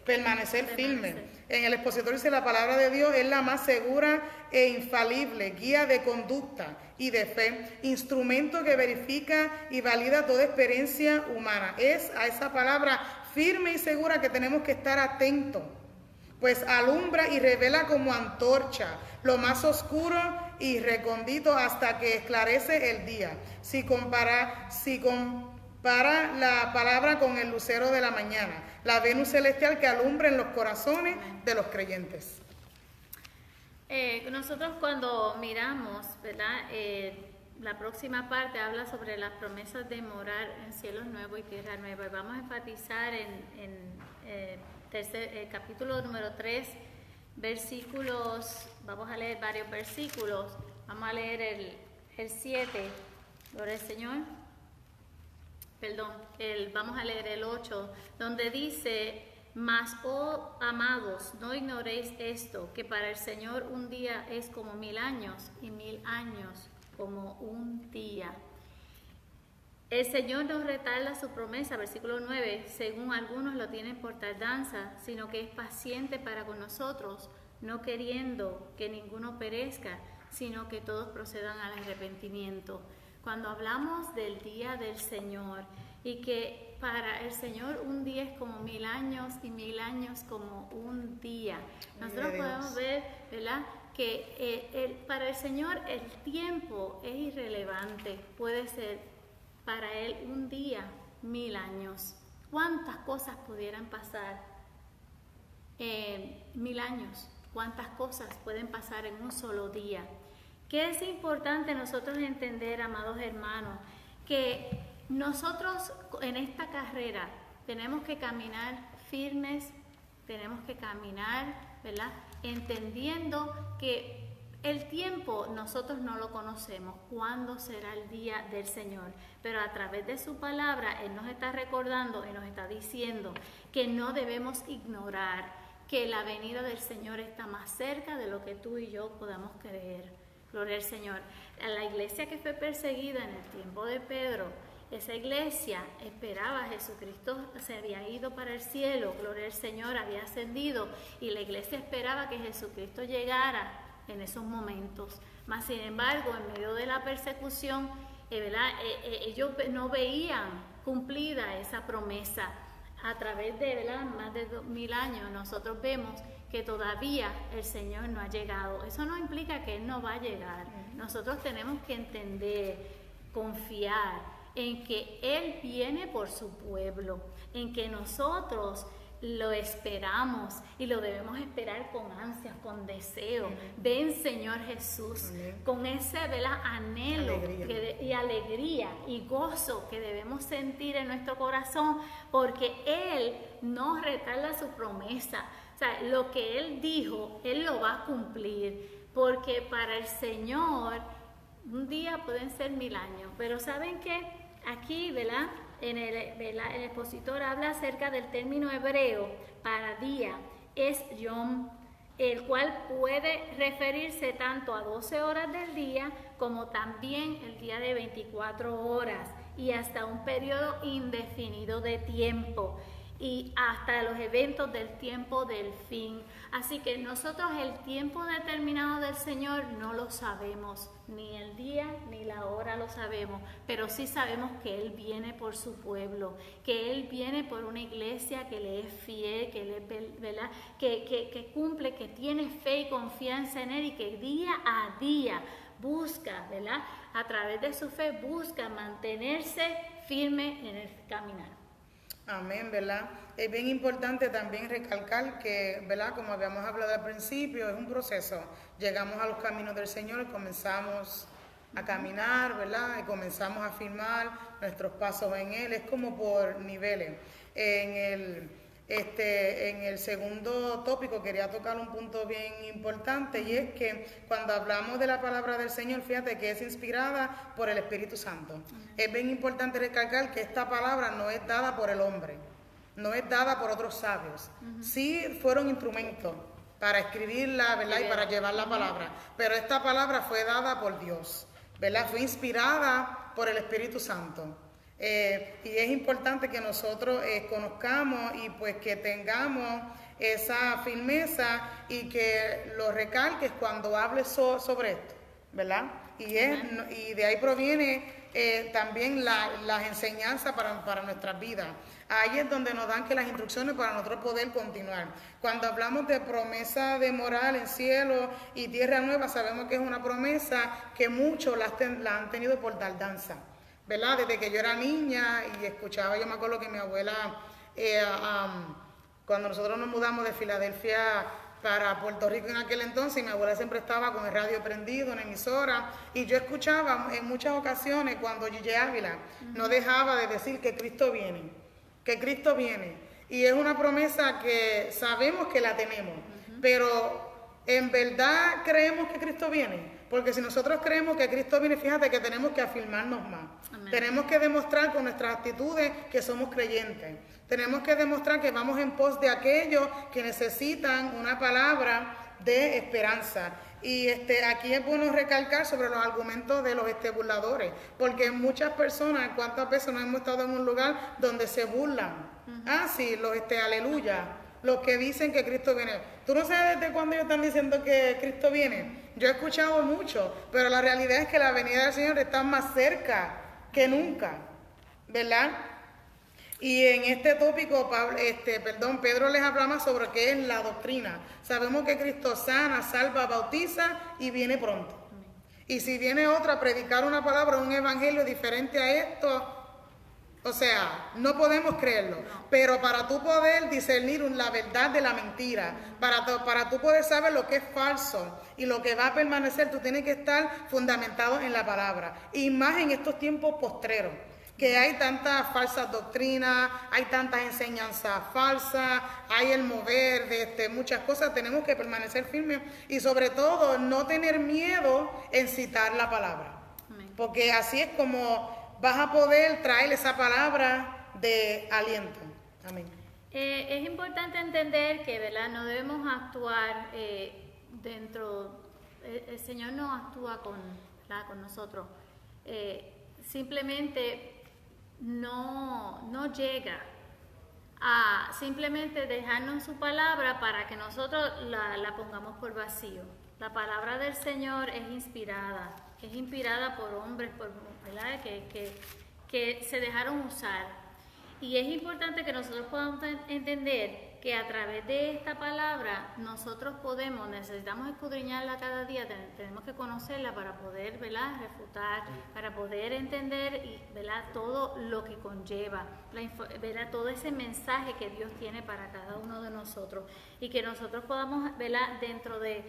permanecer firme. En el expositor dice: la palabra de Dios es la más segura e infalible guía de conducta y de fe, instrumento que verifica y valida toda experiencia humana. Es a esa palabra firme y segura que tenemos que estar atentos, pues alumbra y revela como antorcha lo más oscuro y recóndito hasta que esclarece el día. Si compara la palabra con el lucero de la mañana, la Venus celestial que alumbra en los corazones de los creyentes. Nosotros cuando miramos, ¿verdad? La próxima parte habla sobre las promesas de morar en cielos nuevos y tierra nueva. Y vamos a enfatizar en capítulo número 3, versículos, vamos a leer varios versículos. Vamos a leer el 7, gloria al Señor. Vamos a leer el 8, donde dice: mas, oh amados, no ignoréis esto, que para el Señor un día es como 1000 años, y 1000 años como un día. El Señor no retarda su promesa, versículo 9, según algunos lo tienen por tardanza, sino que es paciente para con nosotros, no queriendo que ninguno perezca, sino que todos procedan al arrepentimiento. Cuando hablamos del día del Señor, y que para el Señor un día es como 1000 años y 1000 años como un día. Nosotros podemos ver, ¿verdad?, que para el Señor el tiempo es irrelevante. Puede ser para Él un día, 1000 años. ¿Cuántas cosas pudieran pasar en 1000 años? ¿Cuántas cosas pueden pasar en un solo día? ¿Qué es importante nosotros entender, amados hermanos? Que nosotros en esta carrera tenemos que caminar firmes, tenemos que caminar, ¿verdad?, entendiendo que el tiempo nosotros no lo conocemos, cuándo será el día del Señor, pero a través de su palabra Él nos está recordando y nos está diciendo que no debemos ignorar que la venida del Señor está más cerca de lo que tú y yo podamos creer. Gloria al Señor. La iglesia que fue perseguida en el tiempo de Pedro, esa iglesia esperaba a Jesucristo, se había ido para el cielo, gloria al Señor, había ascendido, y la iglesia esperaba que Jesucristo llegara en esos momentos. Mas sin embargo, en medio de la persecución, ellos no veían cumplida esa promesa. A través de, ¿verdad?, más de 2000 años, nosotros vemos que todavía el Señor no ha llegado. Eso no implica que Él no va a llegar. Nosotros tenemos que entender, confiar en que Él viene por su pueblo, en que nosotros lo esperamos y lo debemos esperar con ansias, con deseo. Ven, Señor Jesús, con ese, ¿verdad?, anhelo y alegría y gozo que debemos sentir en nuestro corazón, porque Él no retarda su promesa. O sea, lo que Él dijo, Él lo va a cumplir, porque para el Señor un día pueden ser 1000 años. Pero ¿saben qué? Aquí, ¿verdad?, el expositor habla acerca del término hebreo para día, es yom, el cual puede referirse tanto a 12 horas del día como también el día de 24 horas y hasta un periodo indefinido de tiempo y hasta los eventos del tiempo del fin. Así que nosotros el tiempo determinado del Señor no lo sabemos, ni el día ni la hora lo sabemos, pero sí sabemos que Él viene por su pueblo, que Él viene por una iglesia que le es fiel, que le, ¿verdad?, que cumple, que tiene fe y confianza en Él y que día a día busca, ¿verdad?, a través de su fe busca mantenerse firme en el caminar. Amén, ¿verdad? Es bien importante también recalcar que, ¿verdad?, como habíamos hablado al principio, es un proceso. Llegamos a los caminos del Señor y comenzamos a caminar, ¿verdad?, y comenzamos a firmar nuestros pasos en Él. Es como por niveles. En el segundo tópico quería tocar un punto bien importante, y es que cuando hablamos de la palabra del Señor, fíjate que es inspirada por el Espíritu Santo. Es bien importante recalcar que esta palabra no es dada por el hombre, no es dada por otros sabios. Sí fueron instrumentos para escribirla, ¿verdad?, y para llevar la palabra, pero esta palabra fue dada por Dios, ¿verdad? Fue inspirada por el Espíritu Santo. Y es importante que nosotros conozcamos y pues que tengamos esa firmeza y que lo recalques cuando hables sobre esto, ¿verdad? Y de ahí proviene también las enseñanzas para nuestras vidas. Ahí es donde nos dan que las instrucciones para nosotros poder continuar. Cuando hablamos de promesa de moral en cielo y tierra nueva, sabemos que es una promesa que muchos la han tenido por tardanza, ¿verdad? Desde que yo era niña y escuchaba, yo me acuerdo que mi abuela, cuando nosotros nos mudamos de Filadelfia para Puerto Rico en aquel entonces, mi abuela siempre estaba con el radio prendido en emisora, y yo escuchaba en muchas ocasiones cuando Gigi Ávila no dejaba de decir que Cristo viene, que Cristo viene, y es una promesa que sabemos que la tenemos, pero ¿en verdad creemos que Cristo viene? Porque si nosotros creemos que Cristo viene, fíjate que tenemos que afirmarnos más. Amén. Tenemos que demostrar con nuestras actitudes que somos creyentes. Tenemos que demostrar que vamos en pos de aquellos que necesitan una palabra de esperanza. Y aquí es bueno recalcar sobre los argumentos de los burladores, porque muchas personas, ¿cuántas veces nos hemos estado en un lugar donde se burlan? Sí, los aleluya, los que dicen que Cristo viene. ¿Tú no sabes desde cuándo ellos están diciendo que Cristo viene? Yo he escuchado mucho, pero la realidad es que la venida del Señor está más cerca que nunca, ¿verdad? Y en este tópico, Pedro les habla más sobre qué es la doctrina. Sabemos que Cristo sana, salva, bautiza y viene pronto. Y si viene otro a predicar una palabra, un evangelio diferente a esto, o sea, no podemos creerlo. Pero para tú poder discernir la verdad de la mentira, para tú poder saber lo que es falso y lo que va a permanecer, tú tienes que estar fundamentado en la palabra. Y más en estos tiempos postreros, que hay tantas falsas doctrinas, hay tantas enseñanzas falsas, hay el mover de muchas cosas. Tenemos que permanecer firmes y sobre todo no tener miedo en citar la palabra. Amén. Porque así es como vas a poder traer esa palabra de aliento. Amén. Es importante entender que, ¿verdad?, no debemos actuar el Señor no actúa con nosotros. Simplemente no llega a simplemente dejarnos su palabra para que nosotros la pongamos por vacío. La palabra del Señor es inspirada por hombres, ¿verdad?, que se dejaron usar. Y es importante que nosotros podamos entender que a través de esta palabra nosotros necesitamos escudriñarla cada día, tenemos que conocerla para poder, ¿verdad?, refutar, para poder entender, ¿verdad?, todo lo que conlleva, ¿verdad?, todo ese mensaje que Dios tiene para cada uno de nosotros, y que nosotros podamos, ¿verdad?, dentro de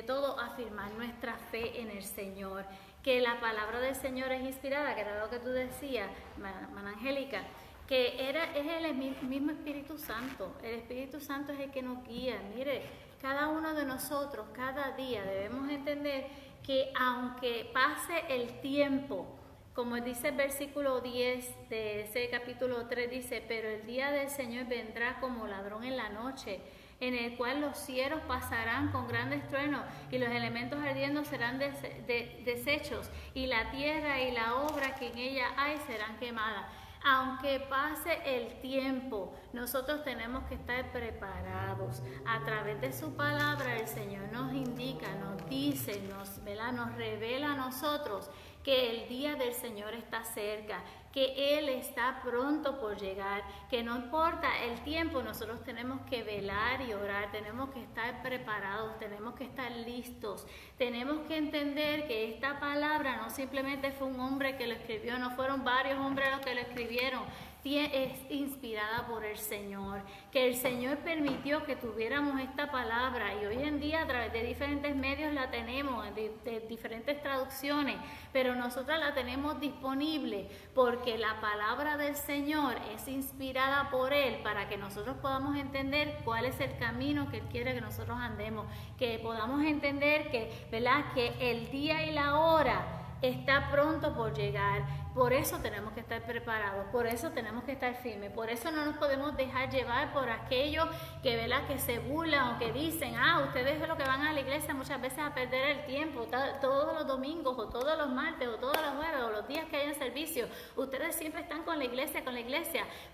todo afirmar nuestra fe en el Señor, que la palabra del Señor es inspirada, que era lo que tú decías, Mana Angélica, que es el mismo Espíritu Santo. El Espíritu Santo es el que nos guía. Mire, cada uno de nosotros, cada día debemos entender que aunque pase el tiempo, como dice el versículo 10 de ese capítulo 3, dice, pero el día del Señor vendrá como ladrón en la noche, en el cual los cielos pasarán con grandes truenos y los elementos ardiendo serán deshechos, y la tierra y la obra que en ella hay serán quemadas. Aunque pase el tiempo, nosotros tenemos que estar preparados. A través de su palabra el Señor nos indica, nos dice, nos revela a nosotros que el día del Señor está cerca, que Él está pronto por llegar, que no importa el tiempo, nosotros tenemos que velar y orar, tenemos que estar preparados, tenemos que estar listos, tenemos que entender que esta palabra no simplemente fue un hombre que lo escribió, no fueron varios hombres los que lo escribieron, es inspirada por el Señor, que el Señor permitió que tuviéramos esta palabra, y hoy en día a través de diferentes medios la tenemos, de diferentes traducciones, pero nosotros la tenemos disponible porque la palabra del Señor es inspirada por Él para que nosotros podamos entender cuál es el camino que Él quiere que nosotros andemos, que podamos entender que, ¿verdad?, que el día y la hora está pronto por llegar. Por eso tenemos que estar preparados, por eso tenemos que estar firmes, por eso no nos podemos dejar llevar por aquellos que, ¿verdad?, que se burlan o que dicen, ustedes es lo que van a la iglesia muchas veces a perder el tiempo, todos los domingos o todos los martes o todos los jueves o los días que hayan servicio servicio. Ustedes siempre están con la iglesia.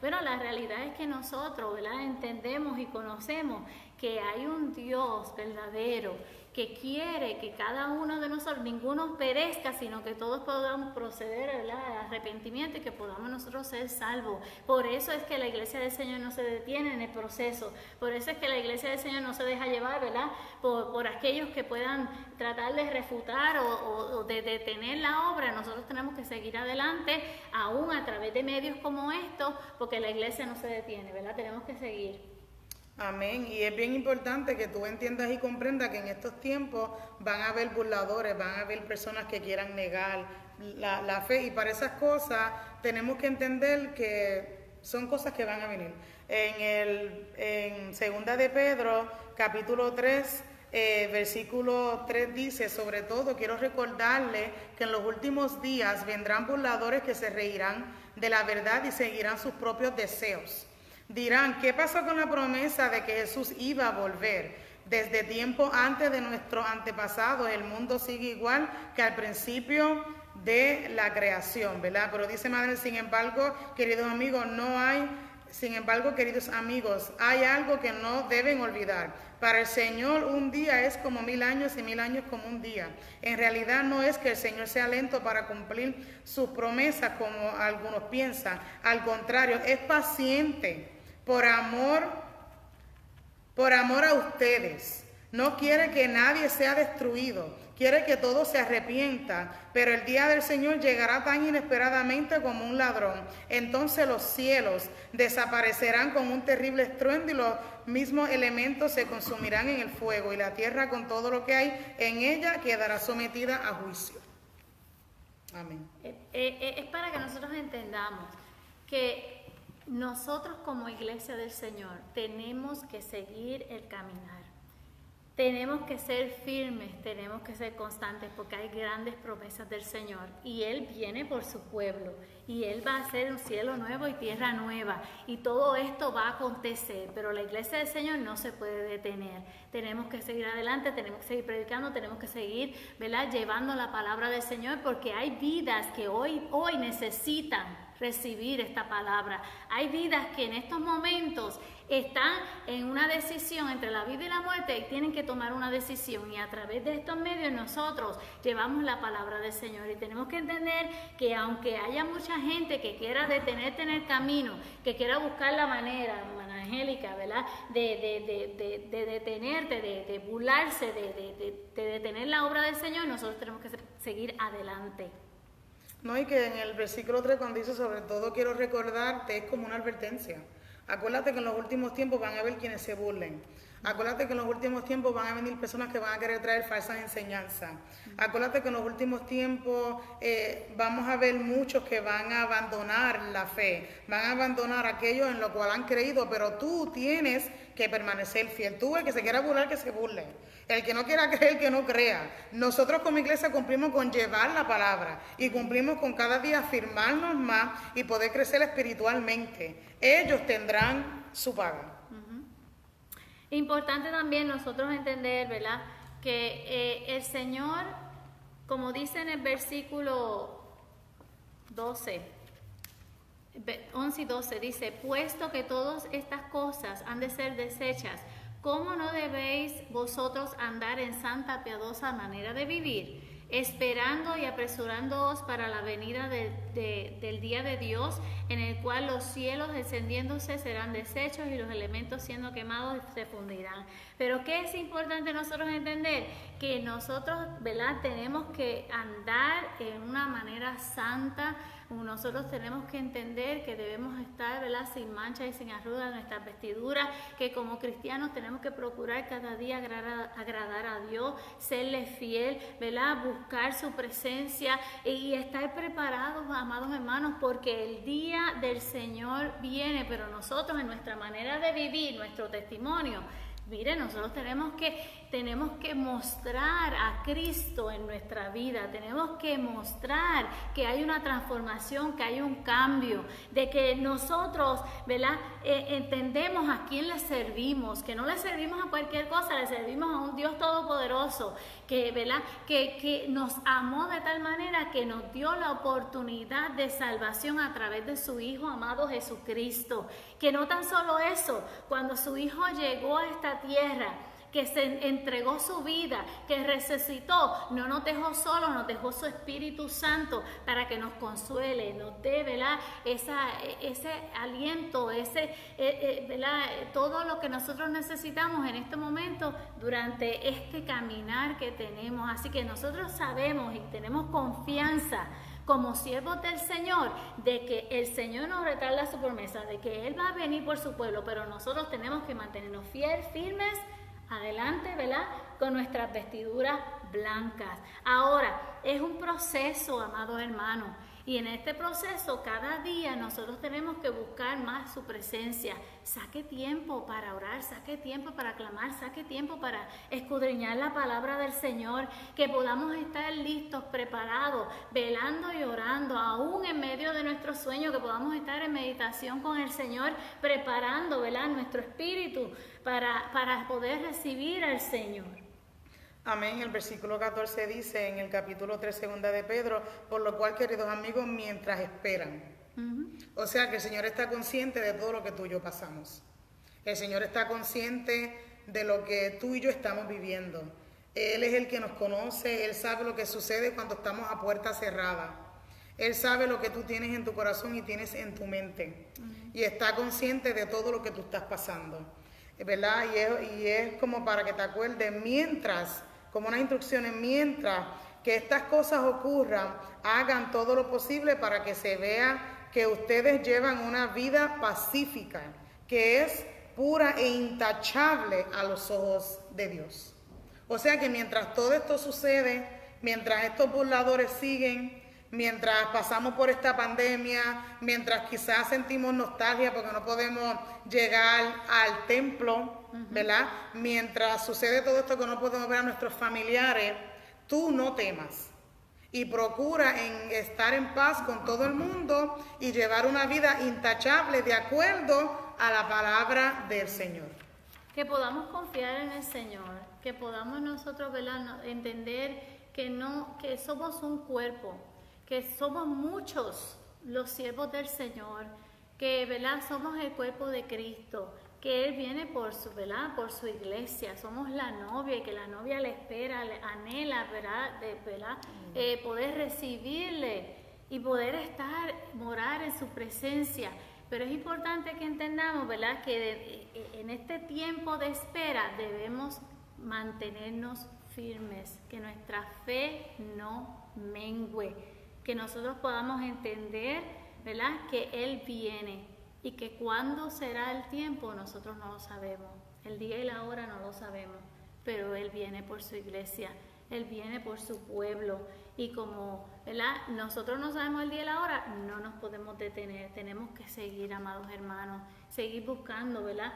Bueno, la realidad es que nosotros, ¿verdad?, entendemos y conocemos que hay un Dios verdadero que quiere que cada uno de nosotros, ninguno perezca, sino que todos podamos proceder, ¿verdad?, al arrepentimiento y que podamos nosotros ser salvos. Por eso es que la iglesia del Señor no se detiene en el proceso. Por eso es que la iglesia del Señor no se deja llevar, ¿verdad?, por aquellos que puedan tratar de refutar o de detener la obra. Nosotros tenemos que seguir adelante, aún a través de medios como estos, porque la iglesia no se detiene, ¿verdad? Tenemos que seguir. Amén. Y es bien importante que tú entiendas y comprendas que en estos tiempos van a haber burladores, van a haber personas que quieran negar la fe, y para esas cosas tenemos que entender que son cosas que van a venir. En Segunda de Pedro, capítulo 3, versículo 3 dice: sobre todo quiero recordarle que en los últimos días vendrán burladores que se reirán de la verdad y seguirán sus propios deseos. Dirán, ¿qué pasó con la promesa de que Jesús iba a volver? Desde tiempo antes de nuestros antepasados, el mundo sigue igual que al principio de la creación, ¿verdad? Pero dice Madre, sin embargo, queridos amigos, hay algo que no deben olvidar. Para el Señor un día es como 1000 años y 1000 años como un día. En realidad no es que el Señor sea lento para cumplir sus promesas como algunos piensan. Al contrario, es paciente por amor a ustedes. No quiere que nadie sea destruido, quiere que todos se arrepientan, pero el día del Señor llegará tan inesperadamente como un ladrón. Entonces los cielos desaparecerán con un terrible estruendo y los mismos elementos se consumirán en el fuego, y la tierra con todo lo que hay en ella quedará sometida a juicio. Amén. Es para que nosotros entendamos que nosotros como iglesia del Señor tenemos que seguir el caminar. Tenemos que ser firmes, tenemos que ser constantes, porque hay grandes promesas del Señor y Él viene por su pueblo y Él va a hacer un cielo nuevo y tierra nueva, y todo esto va a acontecer, pero la iglesia del Señor no se puede detener. Tenemos que seguir adelante, tenemos que seguir predicando, tenemos que seguir, ¿verdad?, llevando la palabra del Señor, porque hay vidas que hoy necesitan recibir esta palabra. Hay vidas que en estos momentos están en una decisión entre la vida y la muerte y tienen que tomar una decisión, y a través de estos medios nosotros llevamos la palabra del Señor. Y tenemos que entender que aunque haya mucha gente que quiera detenerte en el camino, que quiera buscar la manera, hermana Angélica, ¿verdad?, de detenerte, de burlarse, de detener la obra del Señor, nosotros tenemos que seguir adelante. No, y que en el versículo 3 cuando dice sobre todo quiero recordarte, es como una advertencia. Acuérdate que en los últimos tiempos van a haber quienes se burlen. Acuérdate que en los últimos tiempos van a venir personas que van a querer traer falsas enseñanzas. Acuérdate que en los últimos tiempos vamos a ver muchos que van a abandonar la fe, van a abandonar aquello en lo cual han creído, pero tú tienes que permanecer fiel. Tú, el que se quiera burlar, que se burle. El que no quiera creer, que no crea. Nosotros como iglesia cumplimos con llevar la palabra y cumplimos con cada día afirmarnos más y poder crecer espiritualmente. Ellos tendrán su paga. Importante también nosotros entender, ¿verdad?, que el Señor, como dice en el versículo 11 y 12, dice: puesto que todas estas cosas han de ser desechas, ¿cómo no debéis vosotros andar en santa, piadosa manera de vivir? Esperando y apresurándoos para la venida del día de Dios, en el cual los cielos descendiéndose serán deshechos y los elementos siendo quemados se fundirán. Pero ¿qué es importante nosotros entender? Que nosotros, ¿verdad?, tenemos que andar en una manera santa. Nosotros tenemos que entender que debemos estar, ¿verdad?, sin mancha y sin arrugas en nuestras vestiduras, que como cristianos tenemos que procurar cada día agradar a Dios, serle fiel, ¿verdad?, buscar su presencia y estar preparados, amados hermanos, porque el día del Señor viene, pero nosotros en nuestra manera de vivir, nuestro testimonio, Mire, nosotros tenemos que mostrar a Cristo en nuestra vida, tenemos que mostrar que hay una transformación, que hay un cambio, de que nosotros, ¿verdad? Entendemos a quién le servimos, que no le servimos a cualquier cosa, le servimos a un Dios todopoderoso, que, ¿verdad? Que nos amó de tal manera que nos dio la oportunidad de salvación a través de su Hijo amado Jesucristo. Que no tan solo eso, cuando su Hijo llegó a esta tierra, que se entregó su vida, que resucitó, no nos dejó solos, nos dejó su Espíritu Santo para que nos consuele, nos dé, ¿verdad? Ese aliento, ¿verdad? Todo lo que nosotros necesitamos en este momento durante este caminar que tenemos. Así que nosotros sabemos y tenemos confianza como siervos del Señor, de que el Señor nos retarda su promesa, de que Él va a venir por su pueblo, pero nosotros tenemos que mantenernos firmes, adelante, ¿verdad? Con nuestras vestiduras blancas. Ahora, es un proceso, amados hermanos, y en este proceso cada día nosotros tenemos que buscar más su presencia. Saque tiempo para orar, saque tiempo para clamar, saque tiempo para escudriñar la palabra del Señor, que podamos estar listos, preparados, velando y orando, aún en medio de nuestro sueño, que podamos estar en meditación con el Señor, preparando, ¿verdad?, nuestro espíritu para poder recibir al Señor. Amén. El versículo 14 dice en el capítulo 3, segunda de Pedro, por lo cual, queridos amigos, mientras esperan. O sea que el Señor está consciente de todo lo que tú y yo pasamos. El Señor está consciente de lo que tú y yo estamos viviendo. Él es el que nos conoce, Él sabe lo que sucede cuando estamos a puerta cerrada. Él sabe lo que tú tienes en tu corazón y tienes en tu mente. Y está consciente de todo lo que tú estás pasando. ¿Verdad? Y es como para que te acuerdes, mientras, como unas instrucciones, mientras que estas cosas ocurran, hagan todo lo posible para que se vea que ustedes llevan una vida pacífica, que es pura e intachable a los ojos de Dios. O sea que mientras todo esto sucede, mientras estos burladores siguen, mientras pasamos por esta pandemia, mientras quizás sentimos nostalgia porque no podemos llegar al templo, ¿verdad? Mientras sucede todo esto que no podemos ver a nuestros familiares, tú no temas y procura en estar en paz con todo el mundo y llevar una vida intachable de acuerdo a la palabra del Señor. Que podamos confiar en el Señor, que podamos nosotros, ¿verdad?, entender que somos un cuerpo, que somos muchos los siervos del Señor, que, ¿verdad?, somos el cuerpo de Cristo, que Él viene por su, ¿verdad?, por su iglesia, somos la novia y que la novia le espera, le anhela, ¿verdad?, poder recibirle y poder morar en su presencia. Pero es importante que entendamos, ¿verdad?, que en este tiempo de espera debemos mantenernos firmes, que nuestra fe no mengüe, que nosotros podamos entender, ¿verdad?, que Él viene y que cuándo será el tiempo nosotros no lo sabemos, el día y la hora no lo sabemos, pero Él viene por su iglesia, Él viene por su pueblo y como, ¿verdad?, nosotros no sabemos el día y la hora, no nos podemos detener, tenemos que seguir, amados hermanos, seguir buscando, ¿verdad?,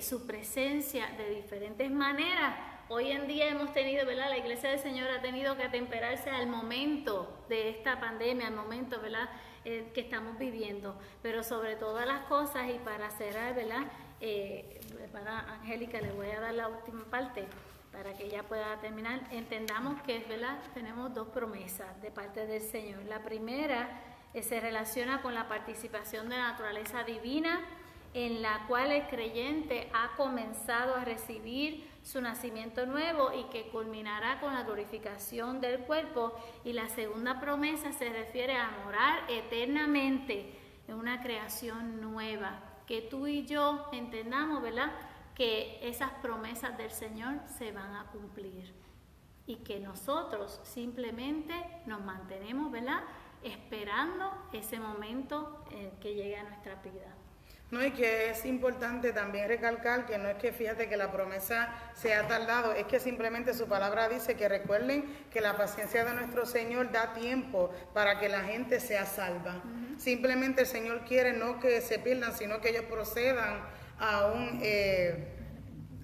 su presencia de diferentes maneras. Hoy en día hemos tenido, ¿verdad?, la Iglesia del Señor ha tenido que atemperarse al momento de esta pandemia, al momento, ¿verdad?, que estamos viviendo. Pero sobre todas las cosas y para cerrar, ¿verdad?, para Angélica le voy a dar la última parte para que ella pueda terminar. Entendamos que, ¿verdad?, tenemos dos promesas de parte del Señor. La primera se relaciona con la participación de la naturaleza divina, en la cual el creyente ha comenzado a recibir su nacimiento nuevo y que culminará con la glorificación del cuerpo. Y la segunda promesa se refiere a morar eternamente en una creación nueva. Que tú y yo entendamos, ¿verdad?, que esas promesas del Señor se van a cumplir y que nosotros simplemente nos mantenemos, ¿verdad?, esperando ese momento que llegue a nuestra vida. No, y que es importante también recalcar que no es que, fíjate, que la promesa se ha tardado, es que simplemente su palabra dice que recuerden que la paciencia de nuestro Señor da tiempo para que la gente sea salva. Simplemente el Señor quiere no que se pierdan, sino que ellos procedan a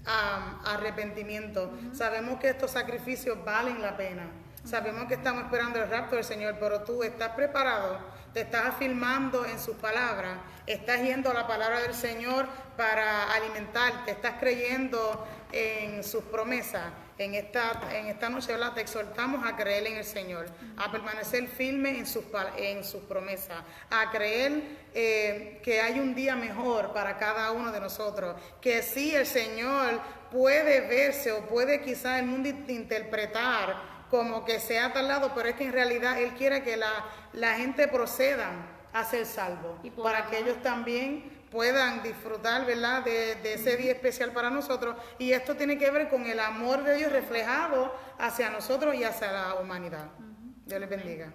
arrepentimiento. Sabemos que estos sacrificios valen la pena. Sabemos que estamos esperando el rapto del Señor, pero tú estás preparado, te estás afirmando en sus palabras, estás yendo a la palabra del Señor para alimentarte, estás creyendo en sus promesas. En esta noche, ¿verdad? Te exhortamos a creer en el Señor, a permanecer firme en sus promesas, a creer que hay un día mejor para cada uno de nosotros, que sí, el Señor puede verse o puede quizás el mundo interpretar como que se ha tardado, pero es que en realidad Él quiere que la gente proceda a ser salvo, para que ellos también puedan disfrutar, ¿verdad?, de ese día especial para nosotros. Y esto tiene que ver con el amor de Dios reflejado hacia nosotros y hacia la humanidad. Dios les bendiga.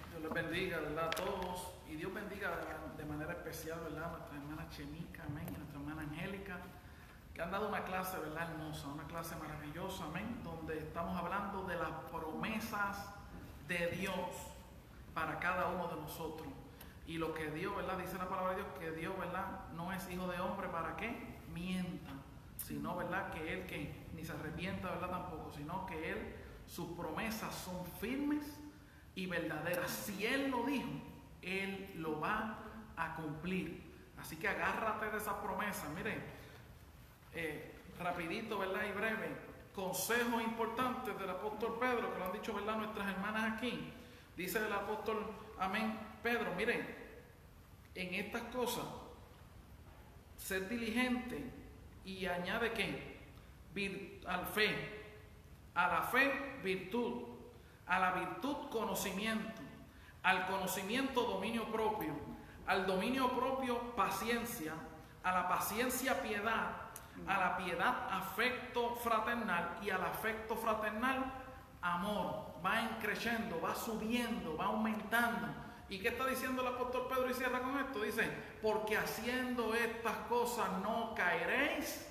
Dios les bendiga, ¿verdad?, a todos. Y Dios bendiga de manera especial, ¿verdad?, a nuestra hermana Chemica, amén, y a nuestra hermana Angélica, que han dado una clase, ¿verdad?, hermosa, una clase maravillosa, amén, donde estamos hablando de las promesas de Dios para cada uno de nosotros. Y lo que Dios, ¿verdad?, dice la palabra de Dios, que Dios, ¿verdad?, no es hijo de hombre para que mienta, sino, ¿verdad?, que Él que ni se arrepienta, ¿verdad?, tampoco, sino que Él, sus promesas son firmes y verdaderas. Si Él lo dijo, Él lo va a cumplir. Así que agárrate de esas promesas. Miren, rapidito, ¿verdad?, y breve, consejos importantes del apóstol Pedro, que lo han dicho, ¿verdad?, nuestras hermanas aquí. Dice el apóstol, amén, Pedro, miren, en estas cosas, ser diligente, y añade ¿qué? A la fe, virtud, a la virtud, conocimiento, al conocimiento, dominio propio, al dominio propio, paciencia, a la paciencia, piedad, a la piedad, afecto fraternal, y al afecto fraternal, amor. Va creciendo, va subiendo, va aumentando. ¿Y qué está diciendo el apóstol Pedro? Y cierra con esto, dice, porque haciendo estas cosas no caeréis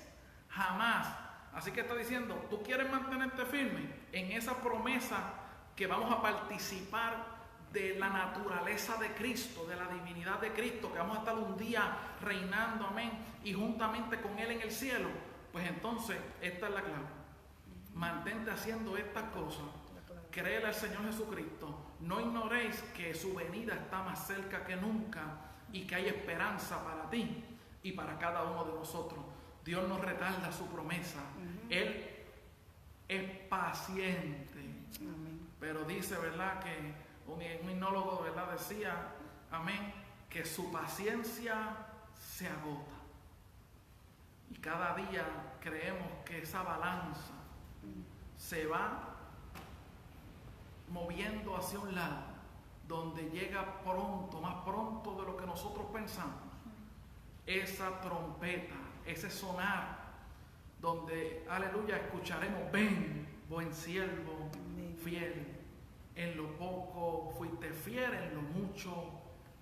jamás. Así que está diciendo, tú quieres mantenerte firme en esa promesa que vamos a participar de la naturaleza de Cristo, de la divinidad de Cristo, que vamos a estar un día reinando, amén, y juntamente con Él en el cielo. Pues entonces, esta es la clave. Mantente haciendo estas cosas. Créele al Señor Jesucristo. No ignoréis que su venida está más cerca que nunca y que hay esperanza para ti y para cada uno de nosotros. Dios no retarda su promesa. Él es paciente. Pero dice, ¿verdad?, que un himnólogo, ¿verdad?, decía, amén, que su paciencia se agota. Y cada día creemos que esa balanza se va moviendo hacia un lado, donde llega pronto, más pronto de lo que nosotros pensamos, esa trompeta, ese sonar, donde, aleluya, escucharemos, ven, buen siervo, fiel, en lo poco fuiste fiel, en lo mucho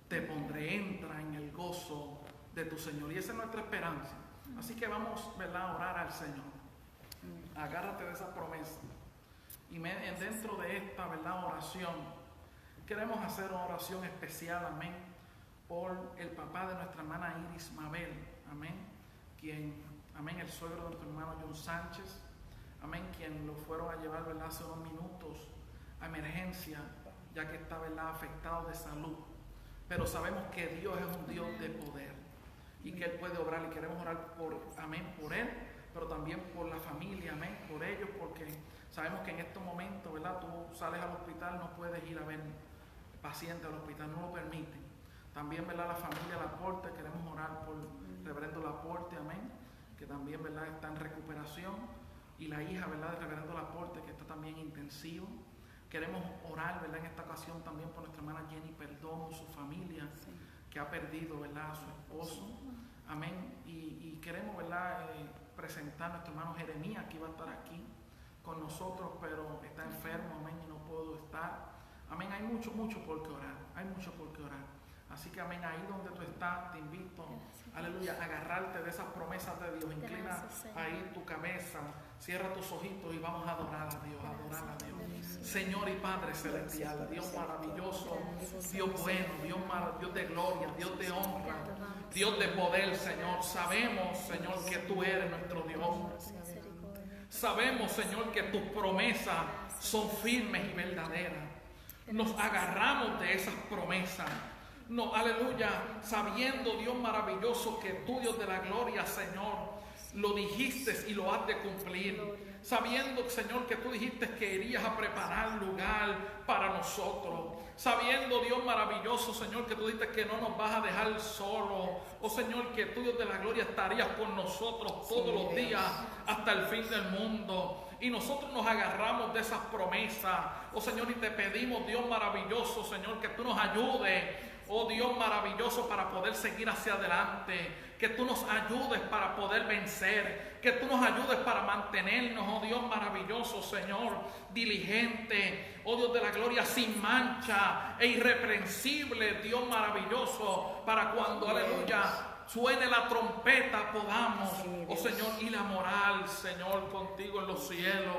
te pondré, entra en el gozo de tu Señor. Y esa es nuestra esperanza. Así que vamos, ¿verdad?, a orar al Señor. Agárrate de esa promesa. Y dentro de esta, ¿verdad?, oración, queremos hacer una oración especial, amén, por el papá de nuestra hermana Iris Mabel, amén, quien, amén, el suegro de nuestro hermano John Sánchez, amén, quien lo fueron a llevar, ¿verdad?, hace unos minutos a emergencia, ya que está, ¿verdad?, afectado de salud. Pero sabemos que Dios es un Dios de poder y que Él puede obrar, y queremos orar por, amén, por Él, pero también por la familia, amén, por ellos, porque sabemos que en estos momentos, ¿verdad?, tú sales al hospital, no puedes ir a ver pacientes al hospital, no lo permiten. También, ¿verdad?, la familia Laporte, queremos orar por el reverendo Laporte, amén, que también, ¿verdad?, está en recuperación, y la hija, ¿verdad?, del reverendo Laporte, que está también intensivo. Queremos orar, ¿verdad?, en esta ocasión también por nuestra hermana Jenny Perdomo, su familia, que ha perdido, ¿verdad?, a su esposo, amén, y queremos, ¿verdad?, presentar a nuestro hermano Jeremías, que iba a estar aquí con nosotros, pero está enfermo, amén, y no puedo estar, amén. Hay mucho por qué orar, hay mucho por qué orar. Así que amén, ahí donde tú estás, te invito, aleluya, a agarrarte de esas promesas de Dios. Inclina ahí tu cabeza, cierra tus ojitos y vamos a adorar a Dios, Señor y Padre celestial, Dios maravilloso, Dios bueno, Dios de gloria, Dios de honra, Dios de poder, Señor. Sabemos, Señor, que tú eres nuestro Dios. Sabemos, Señor, que tus promesas son firmes y verdaderas. Nos agarramos de esas promesas. No, aleluya, sabiendo, Dios maravilloso, que tú, Dios de la gloria, Señor, lo dijiste y lo has de cumplir. Sabiendo, Señor, que tú dijiste que irías a preparar lugar para nosotros. Sabiendo, Dios maravilloso, Señor, que tú dijiste que no nos vas a dejar solos. Oh, Señor, que tú, Dios de la gloria, estarías con nosotros todos los días hasta el fin del mundo. Y nosotros nos agarramos de esas promesas. Oh, Señor, y te pedimos, Dios maravilloso, Señor, que tú nos ayudes. Oh, Dios maravilloso, para poder seguir hacia adelante. Que tú nos ayudes para poder vencer. Que tú nos ayudes para mantenernos, oh Dios maravilloso, Señor, diligente. Oh Dios de la gloria, sin mancha e irreprensible, Dios maravilloso, para cuando, aleluya, suene la trompeta podamos, oh Señor, y la moral, Señor, contigo en los cielos.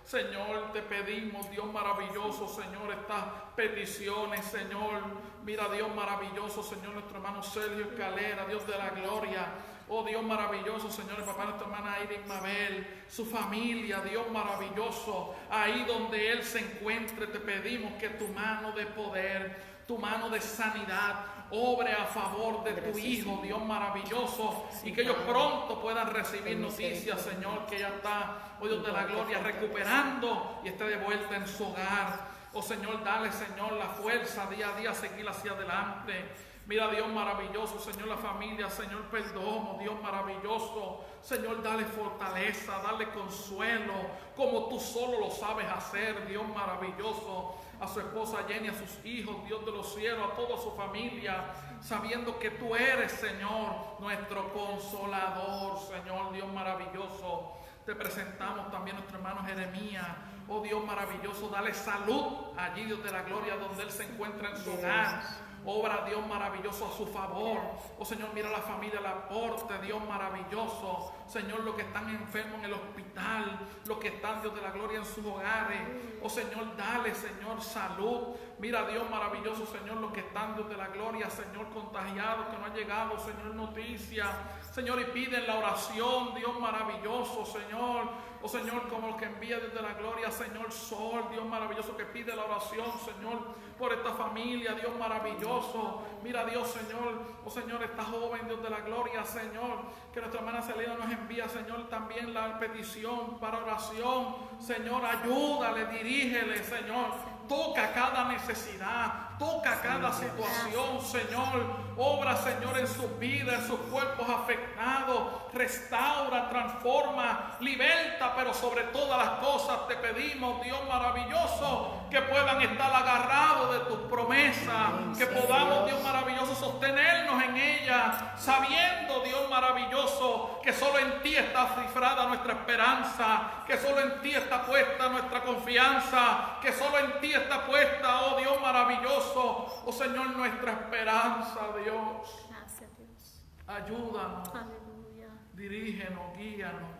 Señor, te pedimos, Dios maravilloso, Señor, estas peticiones, Señor. Mira, Dios maravilloso, Señor, nuestro hermano Sergio Escalera, Dios de la gloria. Oh, Dios maravilloso, Señor, el papá de nuestra hermana Iris Mabel, su familia, Dios maravilloso. Ahí donde él se encuentre, te pedimos que tu mano de poder, tu mano de sanidad, obre a favor de tu hijo, Dios maravilloso, y que ellos pronto puedan recibir noticias, Señor, que ya está, oh Dios de la gloria, recuperando y esté de vuelta en su hogar. Oh Señor, dale, Señor, la fuerza día a día a seguir hacia adelante. Mira, Dios maravilloso, Señor, la familia, Señor, Perdomo, Dios maravilloso, Señor, dale fortaleza, dale consuelo, como tú solo lo sabes hacer, Dios maravilloso, a su esposa Jenny, a sus hijos, Dios de los cielos, a toda su familia, sabiendo que tú eres, Señor, nuestro consolador, Señor, Dios maravilloso. Te presentamos también a nuestro hermano Jeremías. Oh Dios maravilloso, dale salud allí, Dios de la gloria, donde él se encuentra en su hogar. Obra, Dios maravilloso, a su favor. Oh Señor, mira la familia Laporte, Dios maravilloso. Señor, los que están enfermos en el hospital, los que están, Dios de la gloria, en sus hogares. Oh Señor, dale, Señor, salud. Mira, Dios maravilloso, Señor, los que están, Dios de la gloria, Señor, contagiados, que no han llegado, Señor, noticias. Señor, y piden la oración, Dios maravilloso, Señor. Oh Señor, como los que envía desde la gloria, Señor, Sol, Dios maravilloso, que pide la oración, Señor, por esta familia, Dios maravilloso. Mira, Dios, Señor, oh Señor, esta joven, Dios de la gloria, Señor, que nuestra hermana Celina nos envía, Señor, también la petición para oración. Señor, ayúdale, dirígele, Señor. Toca cada necesidad, toca cada situación, Señor. Obra, Señor, en sus vidas, en sus cuerpos afectados. Restaura, transforma, liberta, pero sobre todas las cosas te pedimos, Dios maravilloso, que puedan estar agarrados de tus promesas, que podamos, Dios maravilloso, sostenernos en ellas, sabiendo, Dios maravilloso, que solo en ti está cifrada nuestra esperanza, que solo en ti está puesta nuestra confianza, que solo en ti está puesta, oh Dios maravilloso, oh Señor, nuestra esperanza, Dios. Gracias, Dios. Ayúdanos, Aleluya. Dirígenos, guíanos.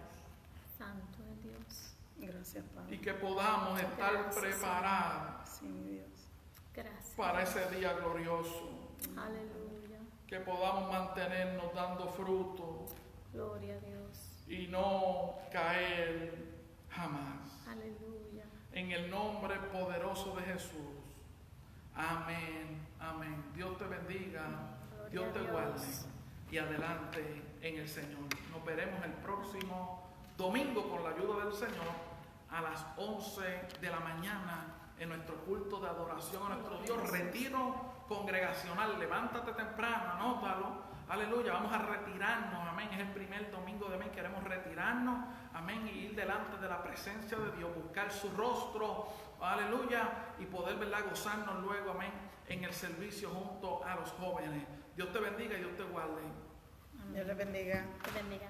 Santo es Dios. Gracias, Padre. Y que podamos estar preparados Sí, mi Dios. Gracias. para ese día glorioso. Aleluya. Que podamos mantenernos dando fruto Gloria a Dios. y no caer jamás. Aleluya. En el nombre poderoso de Jesús. Amén, amén. Dios te bendiga, Gloria Dios a te Dios. guarde y adelante en el Señor. Nos veremos el próximo domingo con la ayuda del Señor a las 11 de la mañana en nuestro culto de adoración a nuestro Dios, retiro congregacional. Levántate temprano, anótalo. Aleluya, vamos a retirarnos, amén. Es el primer domingo de mes, queremos retirarnos, amén, y ir delante de la presencia de Dios, buscar su rostro, aleluya, y poder, ¿verdad?, gozarnos luego, amén, en el servicio junto a los jóvenes. Dios te bendiga y Dios te guarde. Dios les bendiga. Te bendiga.